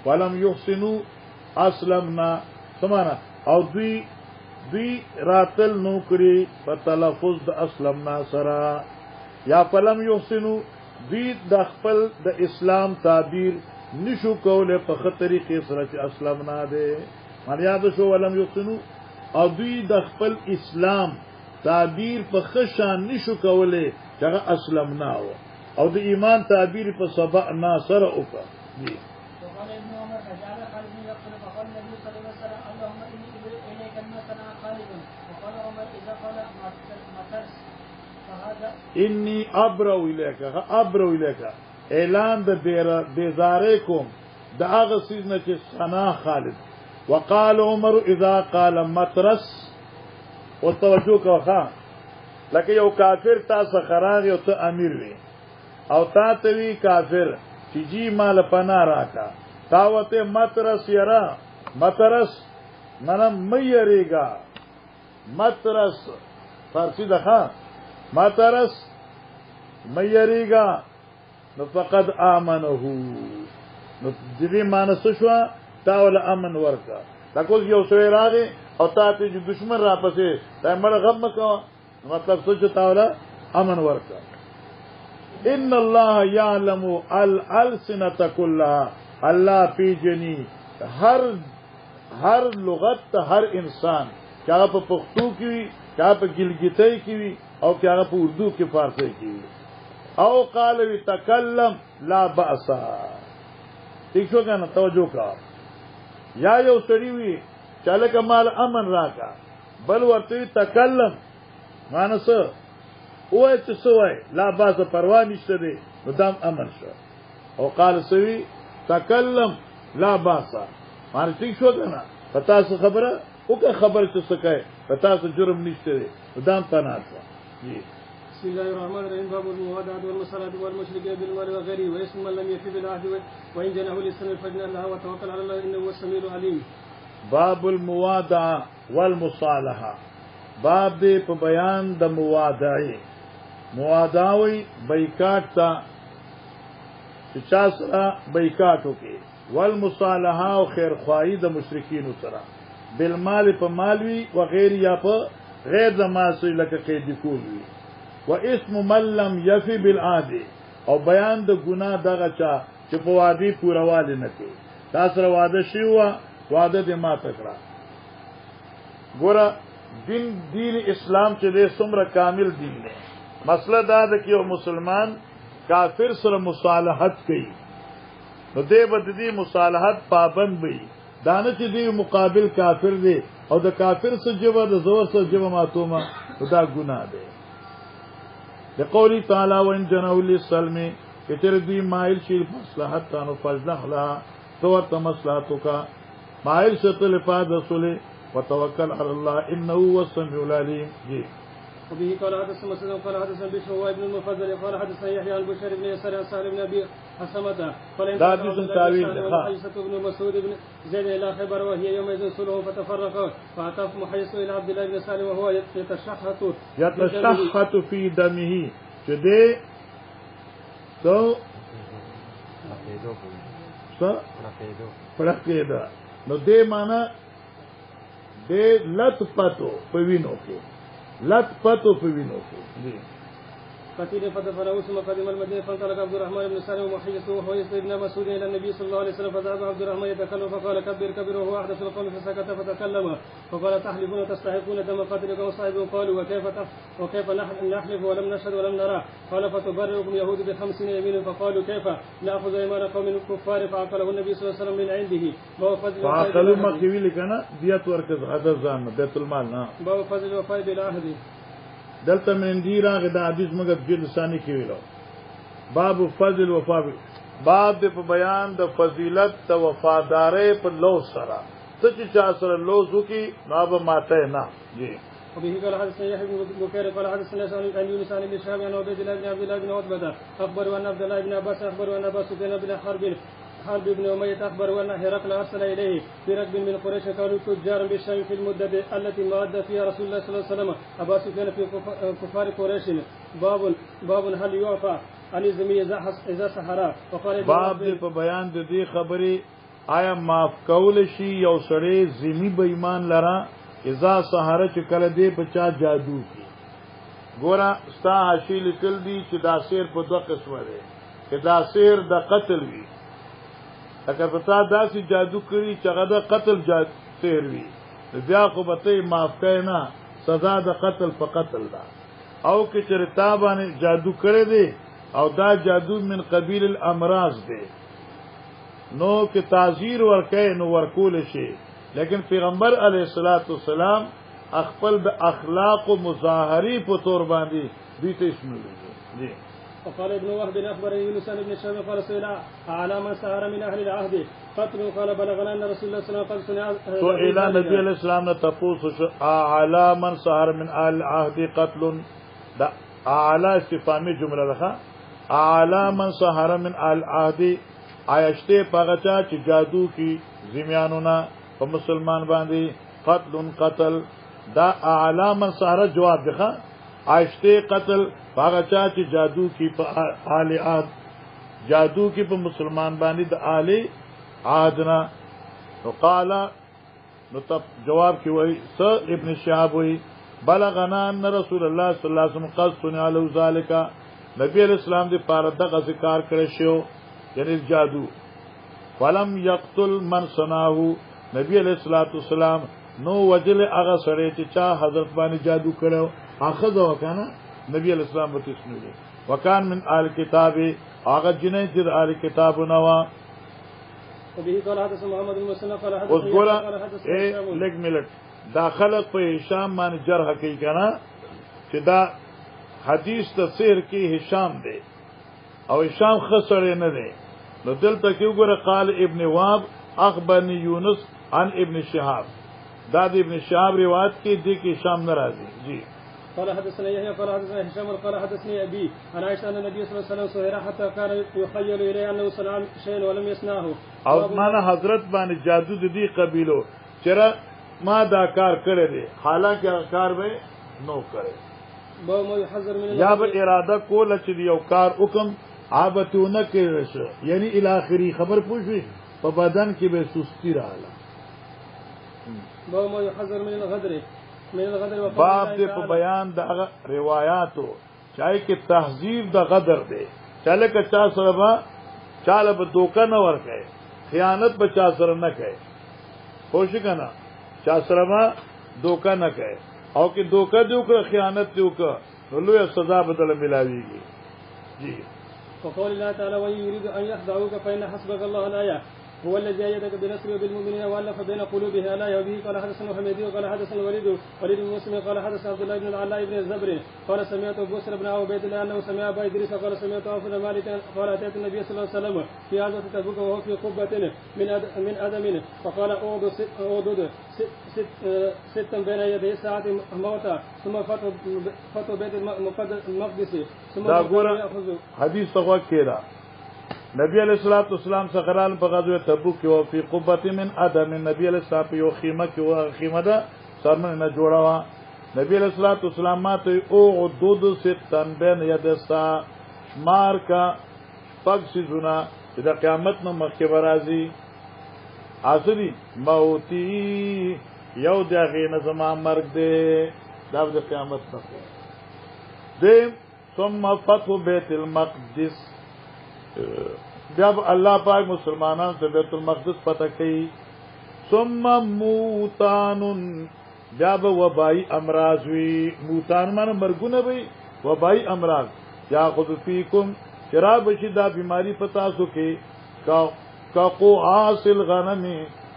ولم یحسنوا اسلمنا سمانا او دوی راتل نوکری په تلفظ د اسلمنا سره یا فلم یحسنوا دوی د خپل د اسلام تعبیر نشو کوله په خطرې کې سره چې اسلمنا ده مریاد شو ولم یحسنوا او دوی د خپل اسلام تعبیر په خشان نشو کوله چې اسلمنا او د ایمان تعبیر په سبا ناصر اوکا دی. وقال ابن عمر فجعل خالد يقول فقال النبي صلى الله عليه وسلم اللهم اني اليك ما صنع خالد وقال عمر اذا قال مترس فهذا انی ابرو الیک اعلان د بیزاره کوم د هغه سیز نه چې صنع خالد. وقال عمر اذا قال مترس او توجه کوه لکه یو کافر تاسو خراغ یو ته امیر وي او تا ته وی کافر چې جی مال پنا راکا تاوته مترس یرا مترس منم مېریګا مترس فارسی دغه مترس مېریګا نو فقد امنه نو دې مانس شو تا ول امن ورکا تاسو یو سوي راغی او تاسو چې دشمن را پسې تا مړ غم مکو مطلب سوچ تا ول امن ورکا ان الله يعلم الالسنه كلها الله پی جنی هر لغت هر انسان چا په پښتو کې وي چا په ګلګیتۍ کې وي او چا په اردو کې فارسی کې وي او قال وتكلم لا باس ٹھیک شو کنه توجه کا یا یو سړی وي چاله کمال امن راکا بل ورته تکلم مانس وای څه سوای لا باس پروا نشته دی نو دام امن شو او قال سوي تکلم لا باس مار ٹھیک شو کنه پتا څه خبره وکه خبر څه سکے پتا څه جرم نشته دی دام پناه جی بسم الله الرحمن الرحيم باب الموادعة والمصالحة والمشركين بالمال وغيره واسم من لم يفي بالعهد وإن جنحوا للسلم فاجنح لها وتوكل على الله إنه هو السميع العليم. باب الموادعة والمصالحة باب دې په بیان د موادعه موادعوي بایکاټ تا چې چا سره بایکاټ وکي والمصالحه او خیر خواهی د مشرکین سره بالمال په مالوي و غیر یا په غیر د ماسوي لکه قید کول وي واسم من لم يفي بالعهد او بیان د ګناه دغه چا چې په وادي پورواله نه کوي تاسو سره وعده شی وعده دې ما تکړه ګوره دین اسلام چې دې څومره کامل دین دی مسله دا ده چې یو مسلمان کافر سره مصالحت کوي نو دې بد دې مصالحت پابند وي دانه چې دې مقابل کافر دی او د کافر سره جواب د زور سره جواب ماتومه دا ګناه دی لقولی تعالی وان جنحوا للسلم کتر دی مائل شي مصلحت تانو فضلح لها تو مصلحتک مائل شتل فاد رسول وتوکل علی الله انه هو السميع العليم. جی وبه قال حدثنا مسعود قال حدثنا بشر وابن المفضل قال حدثنا يحيى عن بشير بن يسار عن سهل بن ابي حسمه قال ان محيصة بن مسعود بن زيد الى خيبر وهي يومئذ صلح فتفرقا فاتى محيص الى عبد الله بن سالم وهو يتشحت في دمه چدے تو پڑکیدا نو دے مانا دے لت پتو پوینو کے لت پتو پوینو کے جی قتيل فدفنه ثم قدم المدينه فانطلق عبد الرحمن بن سالم ومحيص وهو يسال ابن مسعود الى النبي صلى الله عليه وسلم فذهب عبد الرحمن يتكلم فقال كبر كبر وهو احدث القوم فسكت فتكلم فقال تحلفون تستحقون دم قتلكم وصاحبه قالوا وكيف نحلف ولم نشهد ولم نرى قال فتبرئكم يهود ب50 يمين فقالوا كيف ناخذ ايمان قوم كفار فعقله النبي صلى الله عليه وسلم من عنده فعقلوا ما كيوي لكنا ديت وركز هذا زان بيت المال باب فضل الوفاء بالعهد دلته من دی راغه د حدیث مګر جلد ثانی کې ویلو باب فضل وفا باب د بیان د فضیلت د وفادارۍ په لو سره څه چې چا سره لوز وکي نو به ماته نه جی وبه قال حدثنا يحيى بن بكير قال حدثنا عن يونس عن ابن شهاب عن عبيد الله بن عبد الله بن عتبة اخبر ان عبد الله بن عباس اخبر ان ابا سفيان بن حرب بن أمية أخبر وأن هرقل أرسل إليه بركب من قريش كانوا تجارا بالشام في المدة التي ماد فيها رسول الله صلى الله عليه وسلم أبا سفيان في كفار قريش باب هل يعفى عن الزمي إذا سحرا وقال باب دې په بیان د دې خبرې آیا معاف کول شي یو سړی زمي به ایمان لرا اذا سحر چې کله دې بچا جادو کی ګورا ستا حاصل کل دي چې دا سیر په دوه قسمه ده چې دا سیر د قتل وی اگر پتا داسې جادو کړی چې هغه د قتل سیر وی بیا خو به ته معاف کړي نه سزا د قتل په قتل ده او کې چرتا باندې جادو کړی دی او دا جادو من قبیل الامراض دی نو کې تعذير ورکې نو ورکول شي لیکن پیغمبر علیه الصلاۃ والسلام خپل د اخلاق او مظاهری په تور باندې دې ته شامل دي. وقال ابن وهب اخبرني يونس بن شهاب قال سئل على من سهر من اهل العهد قتل قال بلغنا ان رسول الله صلى الله عليه وسلم تو الى نبی علیہ السلام نے تپوس على من سهر من اهل العهد قتل دا اعلى استفهامي جمله ده على من سهر من اهل العهد عایشته پغچا چې جادو کی زمیانونه په مسلمان باندې قتل دا اعلى من سهر جواب ده عایشته قتل پغچا چې جادو کی په اهل عهد جادو کی په مسلمان باندې د آل عادنا نو قال نو تب جواب کی وای س ابن شهاب وای بلغنا ان رسول الله صلی الله علیه وسلم قد صنع له ذلك نبی علیہ السلام دې پاره دغه ذکر کړی شو یعنی جادو ولم يقتل من صنعه نبی علیہ الصلوۃ والسلام نو وجل هغه سره چې چا حضرت باندې جادو کړو اخذ وکنه نبی علیہ السلام په تسنیه وکان من آل کتاب هغه جنې چې آل کتاب نوا وبه قال حدثنا محمد بن مسلم قال اوس ګوره لګ ملت داخله په هشام باندې جرح کوي کنه چې دا حدیث تفسیر کې هشام دی او هشام خسر نه دی نو دلته کې وګوره قال ابن واب اخبرني يونس عن ابن شهاب دا د ابن شهاب روایت کې دی کې هشام ناراضي جی قال حدثنا يحيى قال حدثنا هشام قال حدثني ابي عن عائشه ان النبي صلى الله عليه وسلم سهر حتى كان يخيل اليه انه صنع شيئا ولم يصنعه او معنا حضرت باندې جادو د دې قبيلو چر ما دا کار کړی دی حالانکه کار به نو کړی بو ما يحذر من یا به اراده کوله چې یو کار حکم عابتونه کړی شو یعنی الاخری خبر پوښي په بدن کې به سستی رااله بو ما يحذر من الغدر باب دې په بیان د روایتو چای کې تهذیب د غدر دی چاله که چا سره با چاله به دوکه نه ورکړي خیانت به چا سره نه کوي خوش کنه چا سره با دوکه نه کوي او کې دوکه دیو که خیانت دیو که نو لوی سزا بدله ملاويږي جی وقول الله تعالى وان يريد ان يخدعوك فان حسبك الله الايه هو الذي أيدك بنصره وبالمؤمنين وألف بين قلوبهم لا وبه قال حدثنا حميدي وقال حدثنا وليد بن مسلم قال حدثنا عبد الله بن العلاء بن الزبري قال سمعت بصر بن عبيد الله أنه سمع أبا إدريس قال سمعت عوف بن مالك قال أتيت النبي صلى الله عليه وسلم في غزوة تبوك وهو في قبة من أدم فقال أودد ستا بين يدي ساعة موتى ثم فتح بيت المقدس ثم حديث تقوى كده نبی علیہ الصلوۃ والسلام سخرال په غزوه تبوک کې او په قبه من ادم نبی علیہ الصلوۃ یو خیمه کې او خیمه ده سرمن نه جوړا وا نبی علیہ الصلوۃ والسلام ماته او حدود ستن بین یدستا مار کا پگ سيزونه د قیامت نو مخکې برازي اصلي موتي یو دغه نه زما مرګ دی دا د قیامت څخه دیم ثم فتح بیت المقدس جب الله پاک مسلمانان سے بیت المقدس فتح کی ثم موتان جب وبائی امراض ہوئی موتان مانا مرگونه بھی وبائی امراض یا خود فیکم چرا بشدہ بیماری پتا سکے کا قواس الغنم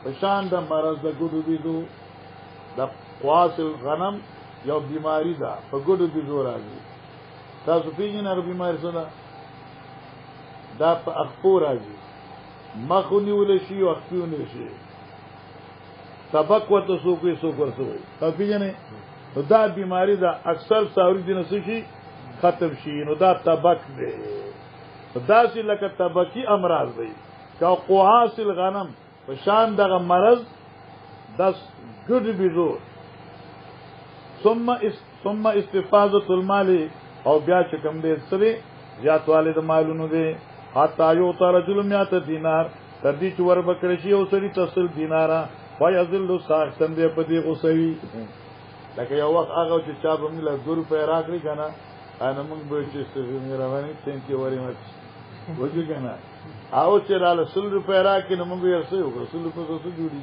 پشان دا مرض دا گدو بیدو دا قواس الغنم یو بیماری دا پا گدو بیدو راجی تاسو پیجن اگر بیماری صدا دا په اخپو راځي مخونی ولشي او اخپیونه شي سبق ورته سو کوي سو ورسوي په پیژنې نو دا بیماری دا اکثر ساوري دي نسو شي ختم شي نو دا تبک دی دا چې لکه تبکی امراض دی کا قواس الغنم په شان دغه مرض داس ګډ بيزو ثم استفاضه المال او بیا چې کوم دې سره زیاتواله د مالونو دی حتی یو رجل میات دینار تر دې چې ور بکړی شي او سړي تسل دینارا وای ازل ساختن دې په دې غوسوي لکه یو وخت هغه چې چا به موږ له 2 روپے راکړي کنه انا موږ به چې څه رواني څنګه وری مت وځي کنه او چې را له 100 روپے راکړي نو موږ یې څه وکړو 100 روپے څه جوړي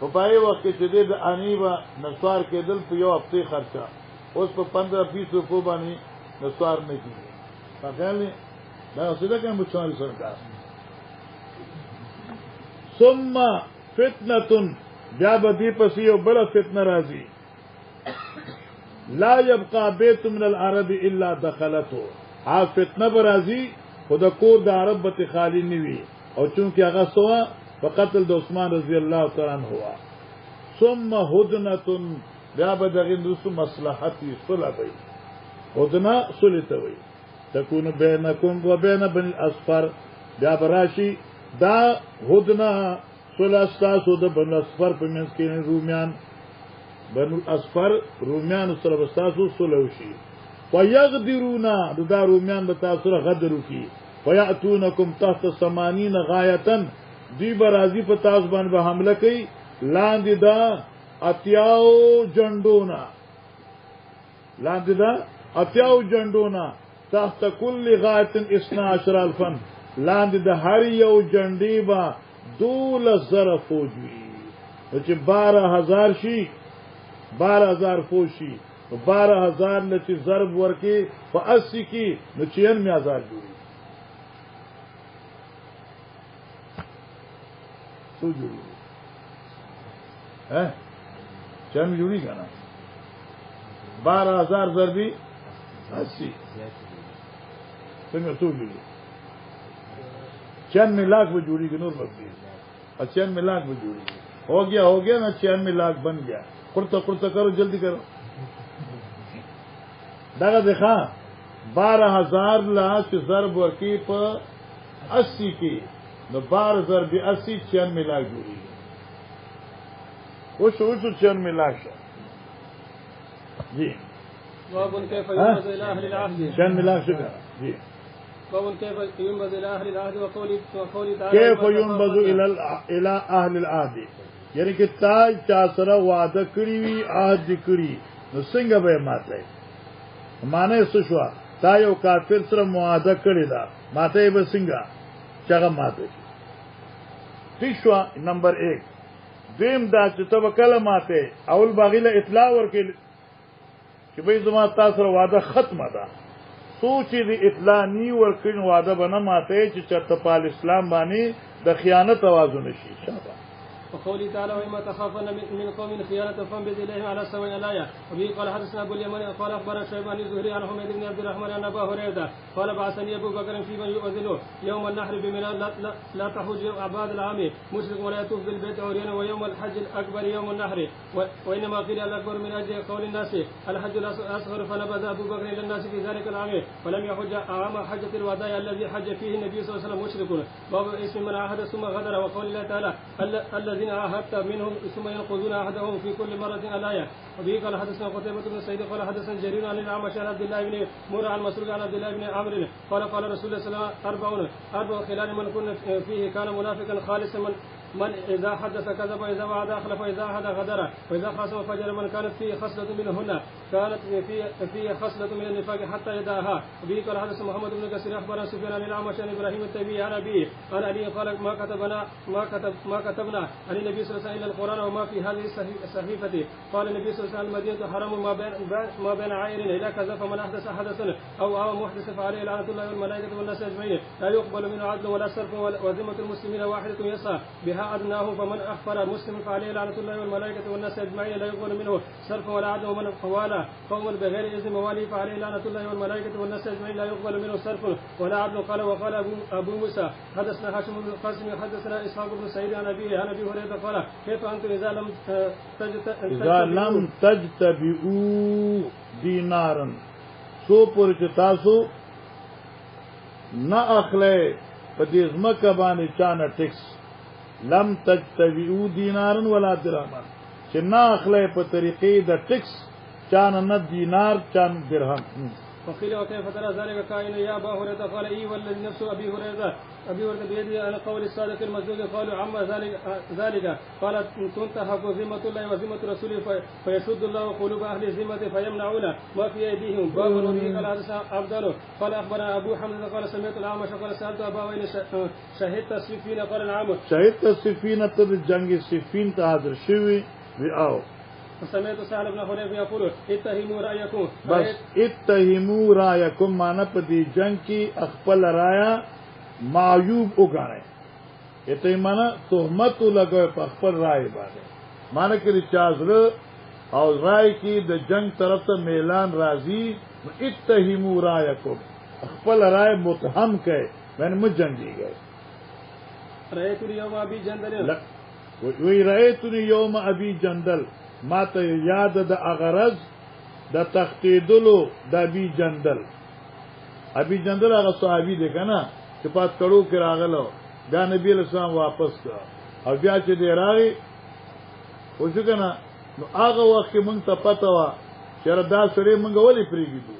په پای وخت کې دې د انیبا نسوار کېدل په یو هفته خرچه اوس په 15-20 روپے باندې نسوار نه کیږي پخېلې دا څه کوم بچوال سرکار ثم فتنه بیا به دې پسې یو بل فتنه راځي لا يبقى بيت من العرب الا دخلته ها فتنه برازي خود کور د عرب به خالی نیوي او چونکه هغه سوا په قتل د عثمان رضی الله تعالی عنہ هوا ثم هدنه بیا به دغه دوسو مصلحتي صلح وي هدنه صلح وي تكون بينكم وبين بني الاصفر بیا براشي دا هدنه صلح استاسو د بنو اصفر په منځ کې روميان بنو اصفر روميان سره استاسو صلح وشي ويغدرونا دا روميان به تاسو غدر وکي فیاتونکم تحت 80 غایتن دی برازی په تاسو باندې به حمله کوي لاندې دا اتیاو جندونا لاندې دا اتیاو جندونا تحت کل غایتن 12 الفن لاندې د هر یو جنډي با 12,000 فوج وي چې 12,000 شي 12,000 فوج شي 12,000 لته ضرب ورکی په 80 کې نو 96,000 جوړي څو جوړي چم جوړي کنه 12,000 ضربي 80 څنګه څو جوړي 96 लाख में जोड़ी की नूर बकरी 96 लाख में जोड़ी हो गया ना 96 लाख बन गया कुर्ता करो जल्दी करो दागा देखा 12,000 लाख ضرب वर्की पर 80 की न 12 ضرب 80 96 लाख जोड़ी वो 96 लाख जी 96 लाख से जी كيف ينبذ إلى أهل العهد وقوله تعالى كيف ينبذ إلى أهل العهد یعنی کہ تاج چا سره وعده کړی وی عهد کړی نو څنګه به ماته معنی څه شو تا یو کافر سره معاهده کړی دا ماته به څنګه چاغه ماته ٹھیک شو نمبر 1 دیم دا چې توکل ماته اول باغیله اطلاع ورکړي چې به زما تاسو سره وعده ختمه ده سوچي دی اطلاع نی ورکړي وعده بنه ماته چې چرته پال اسلام باندې د خیانت आवाज نشي شابه وقوله تعالى وإما تخافن من قوم خيانة فانبذ إليهم على سواء الآية وبه قال حدثنا أبو اليمن قال أخبرنا شيبان الزهري عن حميد بن عبد الرحمن عن أبا هريرة قال بعثني أبو بكر في من يؤذنه يوم النحر بمنى لا تحج أبعاد العام مشرك ولا يطوف بالبيت عريانا ويوم الحج الأكبر يوم النحر وإنما قيل الأكبر من أجل قول الناس الحج الأصغر فنبذ أبو بكر إلى الناس في ذلك العام ولم يحج عام حجة الوداع الذي حج فيه النبي صلى الله عليه وسلم مشرك باب اسم من عاهد ثم غدر وقول الله تعالى الذين عاهدت منهم ثم ينقضون عهدهم في كل مرة الآية وبه قال حدثنا قتيبة بن سعيد قال حدثنا جرير عن الأعمش عن عبد الله بن مرة عن مسروق عن عبد الله بن عمرو قال رسول الله صلى الله عليه وسلم 4 خلال من كن فيه كان منافقا خالصا من إذا حدث كذب وإذا وعد أخلف وإذا عهد غدر وإذا خاصم فجر من كانت فيه خصلة منهن كانت فيه خصلة من النفاق حتى يداها وبه قال حدثنا محمد بن كثير أخبرنا سفيان عن الأعمش عن إبراهيم التيمي عن أبيه عن علي قال ما كتبنا عن النبي صلى الله عليه وسلم إلا القرآن وما في هذه الصحيفة قال النبي صلى الله عليه وسلم المدينة حرم ما بين عائر إلى كذا فمن أحدث حدثا أو محدث فعليه لعنة الله والملائكة والناس أجمعين لا يقبل منه عدل ولا صرف وذمة المسلمين واحدة يسعى بها أدناه فمن أخبر مسلم فعليه لعنة الله والملائكة والناس أجمعين لا يقبل منه صرف ولا عدل ومن خوالى قوم بغير إذن مواليه فعليه لعنة الله والملائكة والناس أجمعين لا يقبل منه صرف ولا عدل قال وقال أبو موسى حدثنا هاشم بن القاسم حدثنا إسحاق بن سعيد عن أبيه عن أبي هريرة قال كيف أنتم إذا لم تجتبئوا دینارا سو پر چتاسو نہ اخلے پدیز مکہ باندې چانه ټیکس لم تجتبئوا دینارا ولا درهما چې نه اخلې په طریقې د ټیکس چانه نه دینار چان درهم وقيل وكيف ترى ذلك كائن يا أبا هريرة قال إي والذي نفس أبي هريرة بيده على قول الصادق المصدوق قالوا عما ذلك قال تنتهك ذمة الله وذمة رسوله فيشد الله قلوب أهل الذمة فيمنعون ما في أيديهم باب وبه قال حدثنا أفضل قال أخبرنا أبو حمزة قال سمعت الأعمش قال سألت أبا وين شهدت الصفين قال نعم شهدت الصفين تر جنگ صفين حاضر شوي وآو سمعت سهل بن حنيف يقول اتهموا رأيكم بس اتهموا رأيكم معنی په دې جنگ کې خپل رایا معیوب وګڼئ اتهمانه تهمت لګوي په خپل رائے باندې معنی کې چازره او رائے کې د جنگ طرف ته میلان راځي اتهموا رأيكم خپل رائے متهم کړي باندې مو جنگي گئے رأيت اليوم أبي جندل وی رأيت اليوم أبي جندل ما ته یاد د اغرض د تختیدلو د ابي جندل هغه صحابي دی کنه چې پات کړو کې راغلو دا نبی اسلام واپس کړ او بیا چې دی راغی او څنګه نو هغه وخت مونږ ته پته و چې دا سره مونږ ولې پریږدو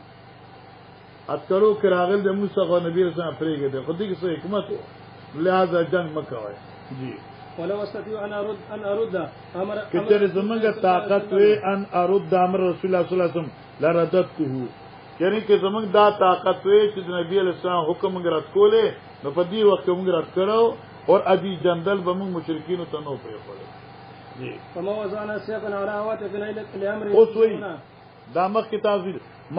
اتکرو کې راغل د موسی او نبی رسول الله پرېږه ده خو دې کې څه حکمت و لہذا جنگ مکوای جی ولو استطيع ان ارد امر کچره زمونږه طاقت وي ان ارد امر رسول الله صلی الله علیه وسلم لرددته یعنی چې زمونږ دا طاقت وي چې نبی علیہ السلام حکم غرات کوله نو په دې وخت موږ رات کړو اور ابي جندل به موږ مشرکین ته نو پرې جی فما وزعنا سيفا على عواتقنا لامر اوس وی دا مخ کتاب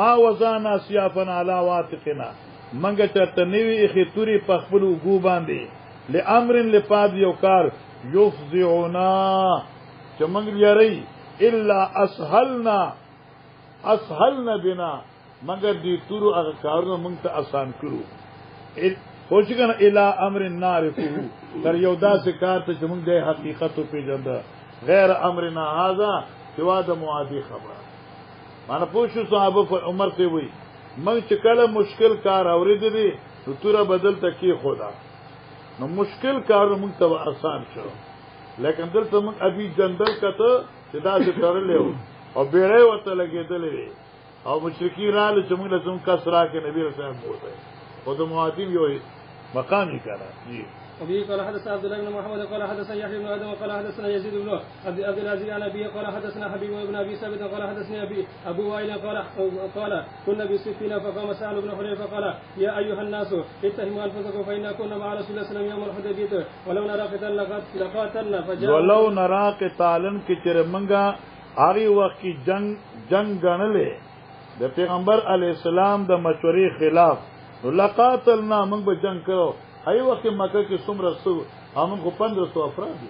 ما وزعنا سيفا على عواتقنا منګه چرته نیوی اخی توري په خپل وګو باندې لامر لپاد یو کار یفزعنا چې منګ یری الا اسهلنا بنا مگر دې تورو هغه کارونه موږ ته آسان کړو خوش کنه الی امر نعرفه تر یو داسې کار ته چې موږ د حقیقت په پیژنده غیر امرنا هذا سوا د معادی خبره معنا پوښو صحابه عمر ته وی موږ چې کله مشکل کار اوریدلی نو توره بدل تکي خدا نو مشکل کار موږ ته آسان شو لیکن دلته موږ ابي جندل کته چې دا څه کړل او بیره وته لګیدلې او مشرکی را له چې موږ له څنګه کسرا کې نبی رسول الله بوته او د معادیم یو مقامی کړه جی ابي قال حدثنا عبد الله بن محمد قال حدثنا يحيى بن ادم قال حدثنا يزيد بن عبد العزيز عن ابي قال حدثنا حبيب بن ابي ثابت قال حدثني ابو وائل قال كنا بسفينه فقام سعد بن حنيفه فقال يا ايها الناس اتهموا انفسكم فإنا كنا مع رسول الله صلى الله عليه وسلم يوم الحديبيه ولو نرى قتال لقاتلنا فجاء ولو نرى قتالن کې چر منګه هغه وخت جنگ غنلې د پیغمبر علی السلام د مشورې خلاف لقاتلنا موږ به جنگ کړو ای وخت مکه کې څومره سو هم کو 1500 افراد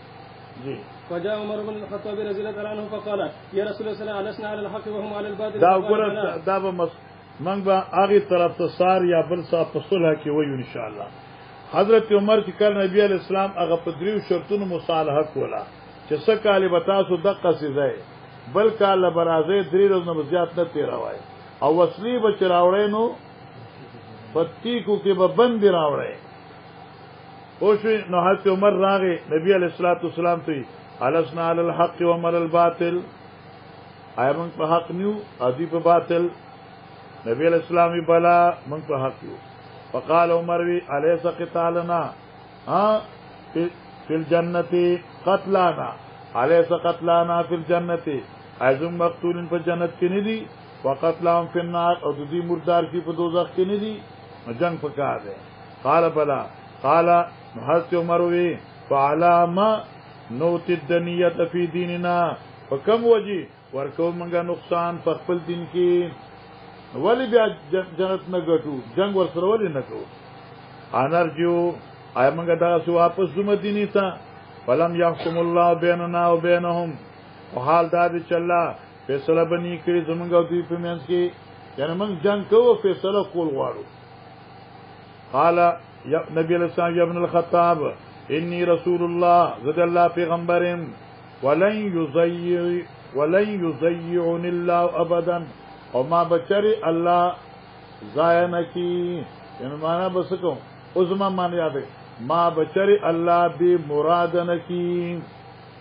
جی فجاء عمر بن الخطاب رضي الله عنه فقال يا رسول الله صلى الله عليه وسلم على الحق وهم على الباطل دا وګوره دا به موږ به هغه طرف ته سار یا بل صاحب په صلح کې وایو ان شاء الله حضرت عمر چې کله نبی علیہ السلام هغه په دریو شرطونو مصالحه کوله چې څه کاله به تاسو دقه سيزای بل کاله برازه درې ورځې زیات نه تیروای او وسلی به چراوړې نو پتی کو کې به بند راوړې اوشوی نو حضرت عمر راغی نبی علیہ الصلوۃ والسلام ته علسنا علی الحق ومر الباطل ایمن په حق نیو ادی په باطل نبی علیہ السلام بلا من په حق نیو فقال عمر وی الیس قتالنا ها فی الجنه قتلنا الیس قتلنا فی الجنه ازم مقتولن په جنت کې نه دي وقتلهم فی النار او دوی مردار کی په دوزخ کې نه دي جنگ پکار ده قال بلا قال حضرت عمر وی فعلامه نوت الدنیت فی دیننا فکم وجی ورکو منګه نقصان په خپل دین کې ولی بیا جنت نه ګټو جنگ ورسره ولی نه کو انرجو آی منګه دا سو واپس زم دینی ته ولم يحكم الله بيننا وبينهم او حال دا چې الله فیصله بنی کړی زمونږ او دوی په منځ کې یعنی موږ جنگ کوو فیصله کول غواړو قال یا نبی علیہ السلام یا ابن الخطاب انی رسول الله زد الله پیغمبرم ولن یضيعني الله ابدا او ما بچری الله ضایع نکی یعنی معنا بس کو عظما معنی یاد ما بچری الله به مراد نکی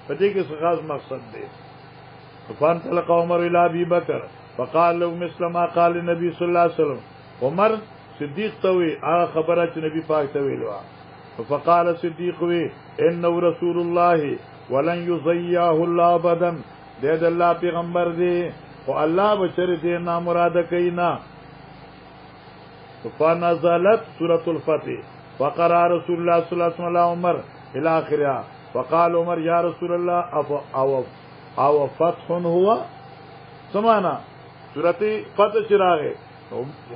پدې کې څه خاص مقصد دی فانطلق عمر الى ابي بكر فقال له مثل ما قال النبي صلى الله عليه وسلم عمر صدیق توي هغه خبره چې نبی پاک ته ویلو فقال صدیق وی انه رسول الله ولن يضيعه الله ابدا دې د الله پیغمبر دی او الله بشر دې نه مراد کینا فنزلت سوره الفتح وقرأ رسول الله صلى الله عليه وسلم عمر الى اخرها وقال عمر يا رسول الله او فتح هو سمانا سورتی فتح چراغه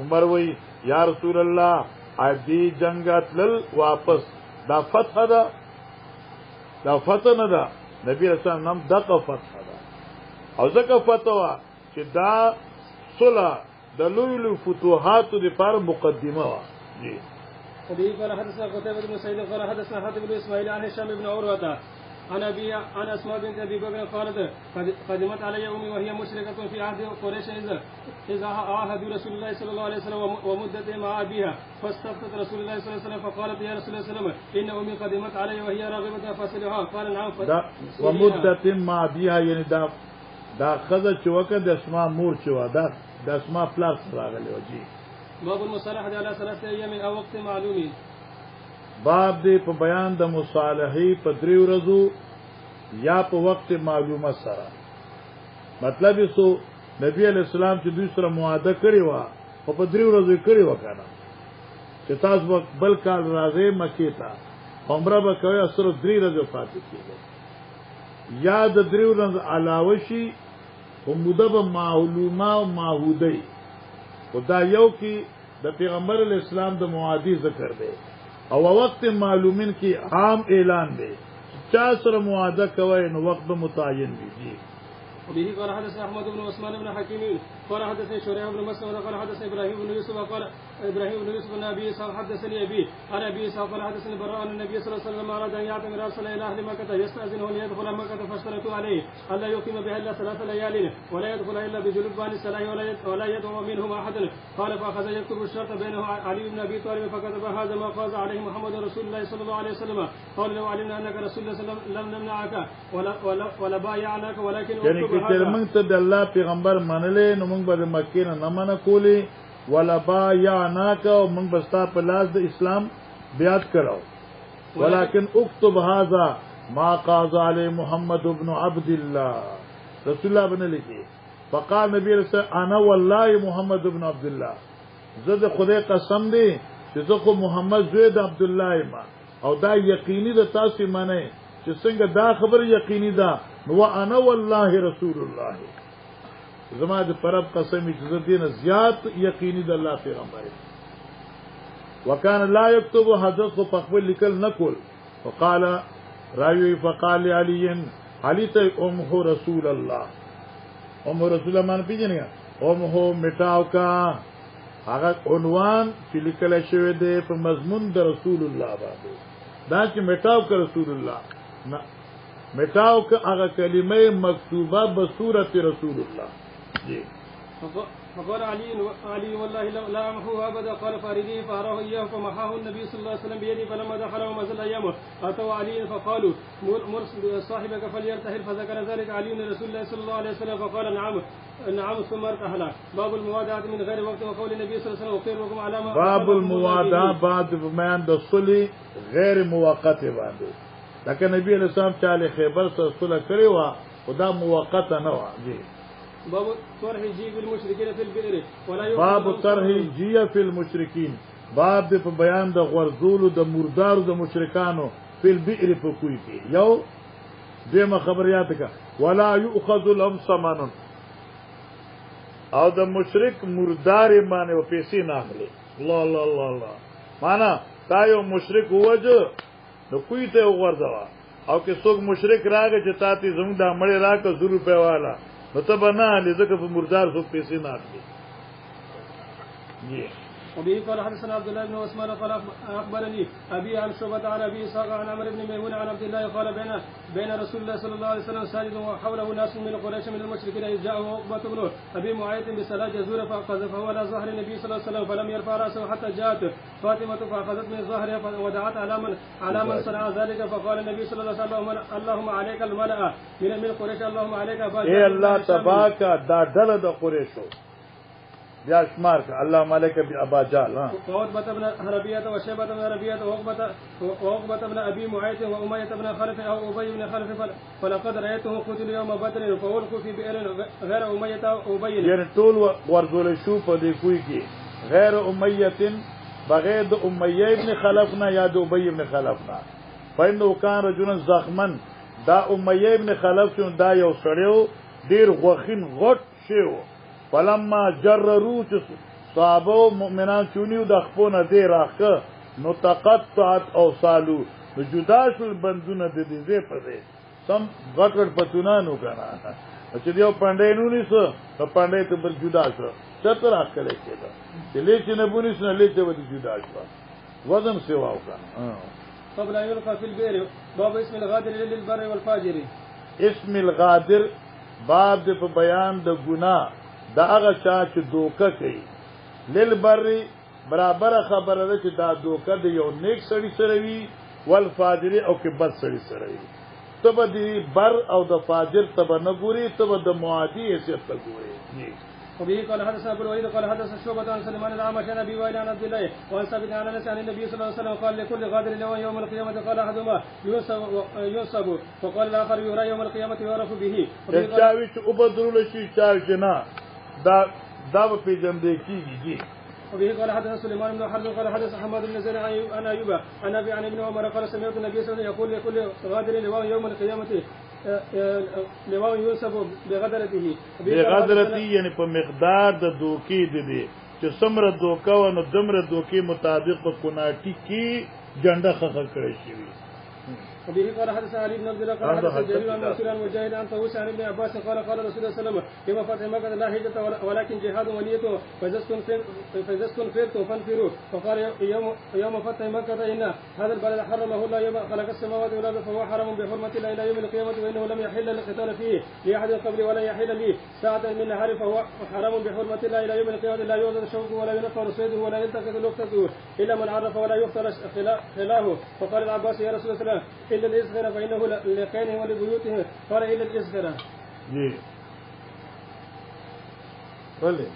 عمر وی یا رسول الله ادي جنگات لل واپس دا فتح دا نه دا نبی رسول الله نام دغه فتح دا او ځکه فتوا چې دا صلح د لوی فتوحات لپاره مقدمه وا جی وبه قال حدثنا قتيبة بن سعيد قال حدثنا حاتم بن اسماعيل عن هشام بن عروة عن ابي عن اسماء بنت ابي بكر قالت قدمت علي امي وهي مشركه في عهد قريش اذا عاهدوا رسول الله صلى الله عليه وسلم ومدت مع ابيها فاستفتت رسول الله صلى الله عليه وسلم فقالت يا رسول الله صلى الله عليه وسلم ان امي قدمت علي وهي راغبه فاسالها قال نعم ومدت مع ابيها یعنی دا خزه چې وکړه د اسماء مور چې و دا د اسماء پلاس راغلی و جی باب المصالحة على 3 أيام أو وقت معلوم. باب دې په بیان د مصالحې په 3 ورځو یا په وخت معلومه سره. مطلب یې سو نبی علیہ السلام چې دوی سره معاهده کړی و او په 3 ورځو کړی و کنه چې تاسو بل کال راځي مکې ته عمره به کوي سره 3 ورځې پاتې کیږي یا د 3 ورځې علاوه شي او مدبه معلومه او معهودی خدا یو کې د پیغمبر اسلام د معادی ذکر دی او وخت معلومین کې عام اعلان دی چا سره معاهده کوي نو وخت به متعین دی. وبه قال حدثنا احمد بن عثمان بن حكيم قال حدثني شريح بن مسلم قال حدثني ابراهيم بن يوسف قال ابراهيم بن يوسف بن ابي اسحاق حدثني ابي عن ابي اسحاق قال حدثني براء ان النبي صلى الله عليه وسلم اراد ان يعتمر ارسل الى اهل مكه يستاذنه ليدخل مكه فاشترطوا عليه الا يقيم بها الا 3 ليال ولا يدخل الا بجلوب بني السلاح ولا يدعو منهم احد. قال فاخذ يكتب الشرط بينه علي بن ابي طالب فكتب هذا ما قاضى عليه محمد رسول الله صلى الله عليه وسلم. قال لو علمنا انك رسول الله صلى الله عليه وسلم لم نمنعك ولا بايعناك ولكن اكتب هذا. الله پیغمبر منلې نو موږ به مکې نه منه کولی ولا با یا ناکا موږ بستا په لاس د اسلام بیعت کړو ولكن اكتب هذا ما قاضى عليه محمد بن عبد الله رسول الله بن لکی فقال نبی رسول انا والله محمد بن عبد الله زه خدای قسم دی چې زه خو محمد زوی د عبد الله ما او دا یقیني د تاسو معنی چې څنګه دا خبر یقیني ده نو انا والله رسول الله زما د پرب قسمی چې دینه زیات یقیني د الله پیغمبر وکانه لا یكتب حدث په خپل لیکل نکول فقال راوی فقال علی علی ته امه رسول الله امه رسول الله مان پیژنه امه مټاو کا هغه عنوان چې لیکل شوی دی په مضمون د رسول الله باندې دا چې مټاو کا رسول الله نه مټاو کا هغه کلمه مکتوبه په صورت رسول الله. فقال علي والله لا امحوه ابدا. قال فارجيه فاراه اياه فمحاه النبي صلى الله عليه وسلم بيده فلما دخل ومزل ايامه اتوا علي فقالوا مر صاحبك فليرتحل فذكر ذلك علي رسول الله صلى الله عليه وسلم فقال نعم ثم ارتحل. باب الموادعه من غير وقت وقول النبي صلى الله عليه وسلم وخيركم علامه باب الموادعه بعد بیان د صلح غیر موقته باندې لکه نبی علیہ السلام چې خیبر سره صلح کړی و خدا موقته نه و. باب طرح جی فی المشرکین فی البئر باب طرح جی فی المشرکین باب د په بیان د غرزول د مردار د مشرکانو فی البئر په کوی کې یو دمه خبریات کا ولا یؤخذ لهم ثمن او د مشرک مردار باندې او پیسې نه اخلي. الله الله الله الله معنا تا یو مشرک وجه نو کوی ته وغورځوا او که څوک مشرک راغی چې تاسو زموږ د مړی راکه 100 روپے والا نو ته بنا لذکر په مردار څوک پیسې نه اخلي. وبه قال حدثنا عبد الله بن عثمان قال اخبرني ابي عن شعبة عن ابي اسحاق عن عمرو بن ميمون عن عبد الله قال بين رسول الله صلى الله عليه وسلم ساجد وحوله ناس من قريش من المشركين اذ جاءه عقبة بن ابي معيط بسلاح جزور فقذفه على ظهر النبي صلى الله عليه وسلم فلم يرفع راسه حتى جاءت فاطمة فاخذت من ظهرها ودعت على من صنع ذلك فقال النبي صلى الله عليه وسلم اللهم عليك الملأ من قريش اللهم عليك اے الله تبارك دا دل د قریشو بیا شمار کا الله مالک ابا جال وعتبة بن ربيعة وشيبة بن ربيعة وعقبة بن ابي معيط وامية بن خلف او ابي بن خلف فلقد رايته قتل يوم بدر فولقوا في بئر غير امية ابي یعنی ټول ورزول شو په دې کوی کې غیر امیه بغیر د امیه ابن خلفنا یا د ابي ابن خلفنا فإنه كان رجلا زخمن دا امیه ابن خلف شو دا یو سړیو ډیر غوخین غټ شو فلما جرروا صحابه مؤمنان چونیو د خپونه دی راخه نو تقطعت اوصالو نو جدا شول بندونه د دې په دې سم غټ پتونانو کنه چې دیو پاندې نو نیسو په پاندې ته بل جدا شو څه راکړل کېده چې لیکن نه بونیس نه لیکه ودی جدا شو وزن سیواو کنه. قبل ان يلقى في البئر باب اسم الغادر للبر والفاجر. اسم الغادر باب د بیان د ګناه دا هغه چا چې دوکه کوي لیل بری برابر خبره ده چې دا دوکه د یو نیک سړي سره وي ول فاجر او کې بد سړي سره وي تب دی بر او د فاجر تب نه ګوري تب د معادی حیثیت ته ګوري. وبه قال حدثنا ابو الوليد قال حدثنا شعبة عن سليمان الأعمش عن ابي وائل عن عبد الله وعن ثابت عن انس عن النبي صلى الله عليه وسلم قال لكل غادر يوم القيامة قال احدهما ينصب وقال الاخر يرى يوم القيامة يعرف به. چاوي چې وبدرول شي چاوي چې نه دا په جنبه کیږي. وبه قال حدثنا سليمان بن حرب قال حدث حماد بن زيد عن ايوب عن ابي عن ابن عمر قال سمعت النبي صلى الله عليه وسلم يقول لكل غادر لواء يوم القيامة لواء ينصب بغدرته. بغدرته یعنی په مقدار د دوکې دي چې څومره دوکه و نو دمره دوکې مطابق په کوناټي کې جنډه خخه کړی شي. وبه قال حدثنا علي بن عبد الله قال حدثنا جرير عن منصور عن مجاهد عن طاووس عن ابن عباس قال قال رسول الله صلى الله عليه وسلم يوم فتح مكة لا هجرة ولكن جهاد ونية فإذا استنفرتم فانفروا. وقال يوم فتح مكة إن هذا البلد حرمه الله يوم خلق السماوات والأرض فهو حرم بحرمة الله إلى يوم القيامة وإنه لم يحل القتال فيه لأحد قبل ولا يحل لي ساعة من نهار فهو حرام بحرمة الله إلى يوم القيامة لا يوجد شوكه ولا ينفر صيده ولا يلتقط لقطته إلا من عرف ولا يختل خلاه. وقال العباس يا رسول الله إلا الإصغر فإنه لكانه ولبيوته قال إلا الإصغر. جی بله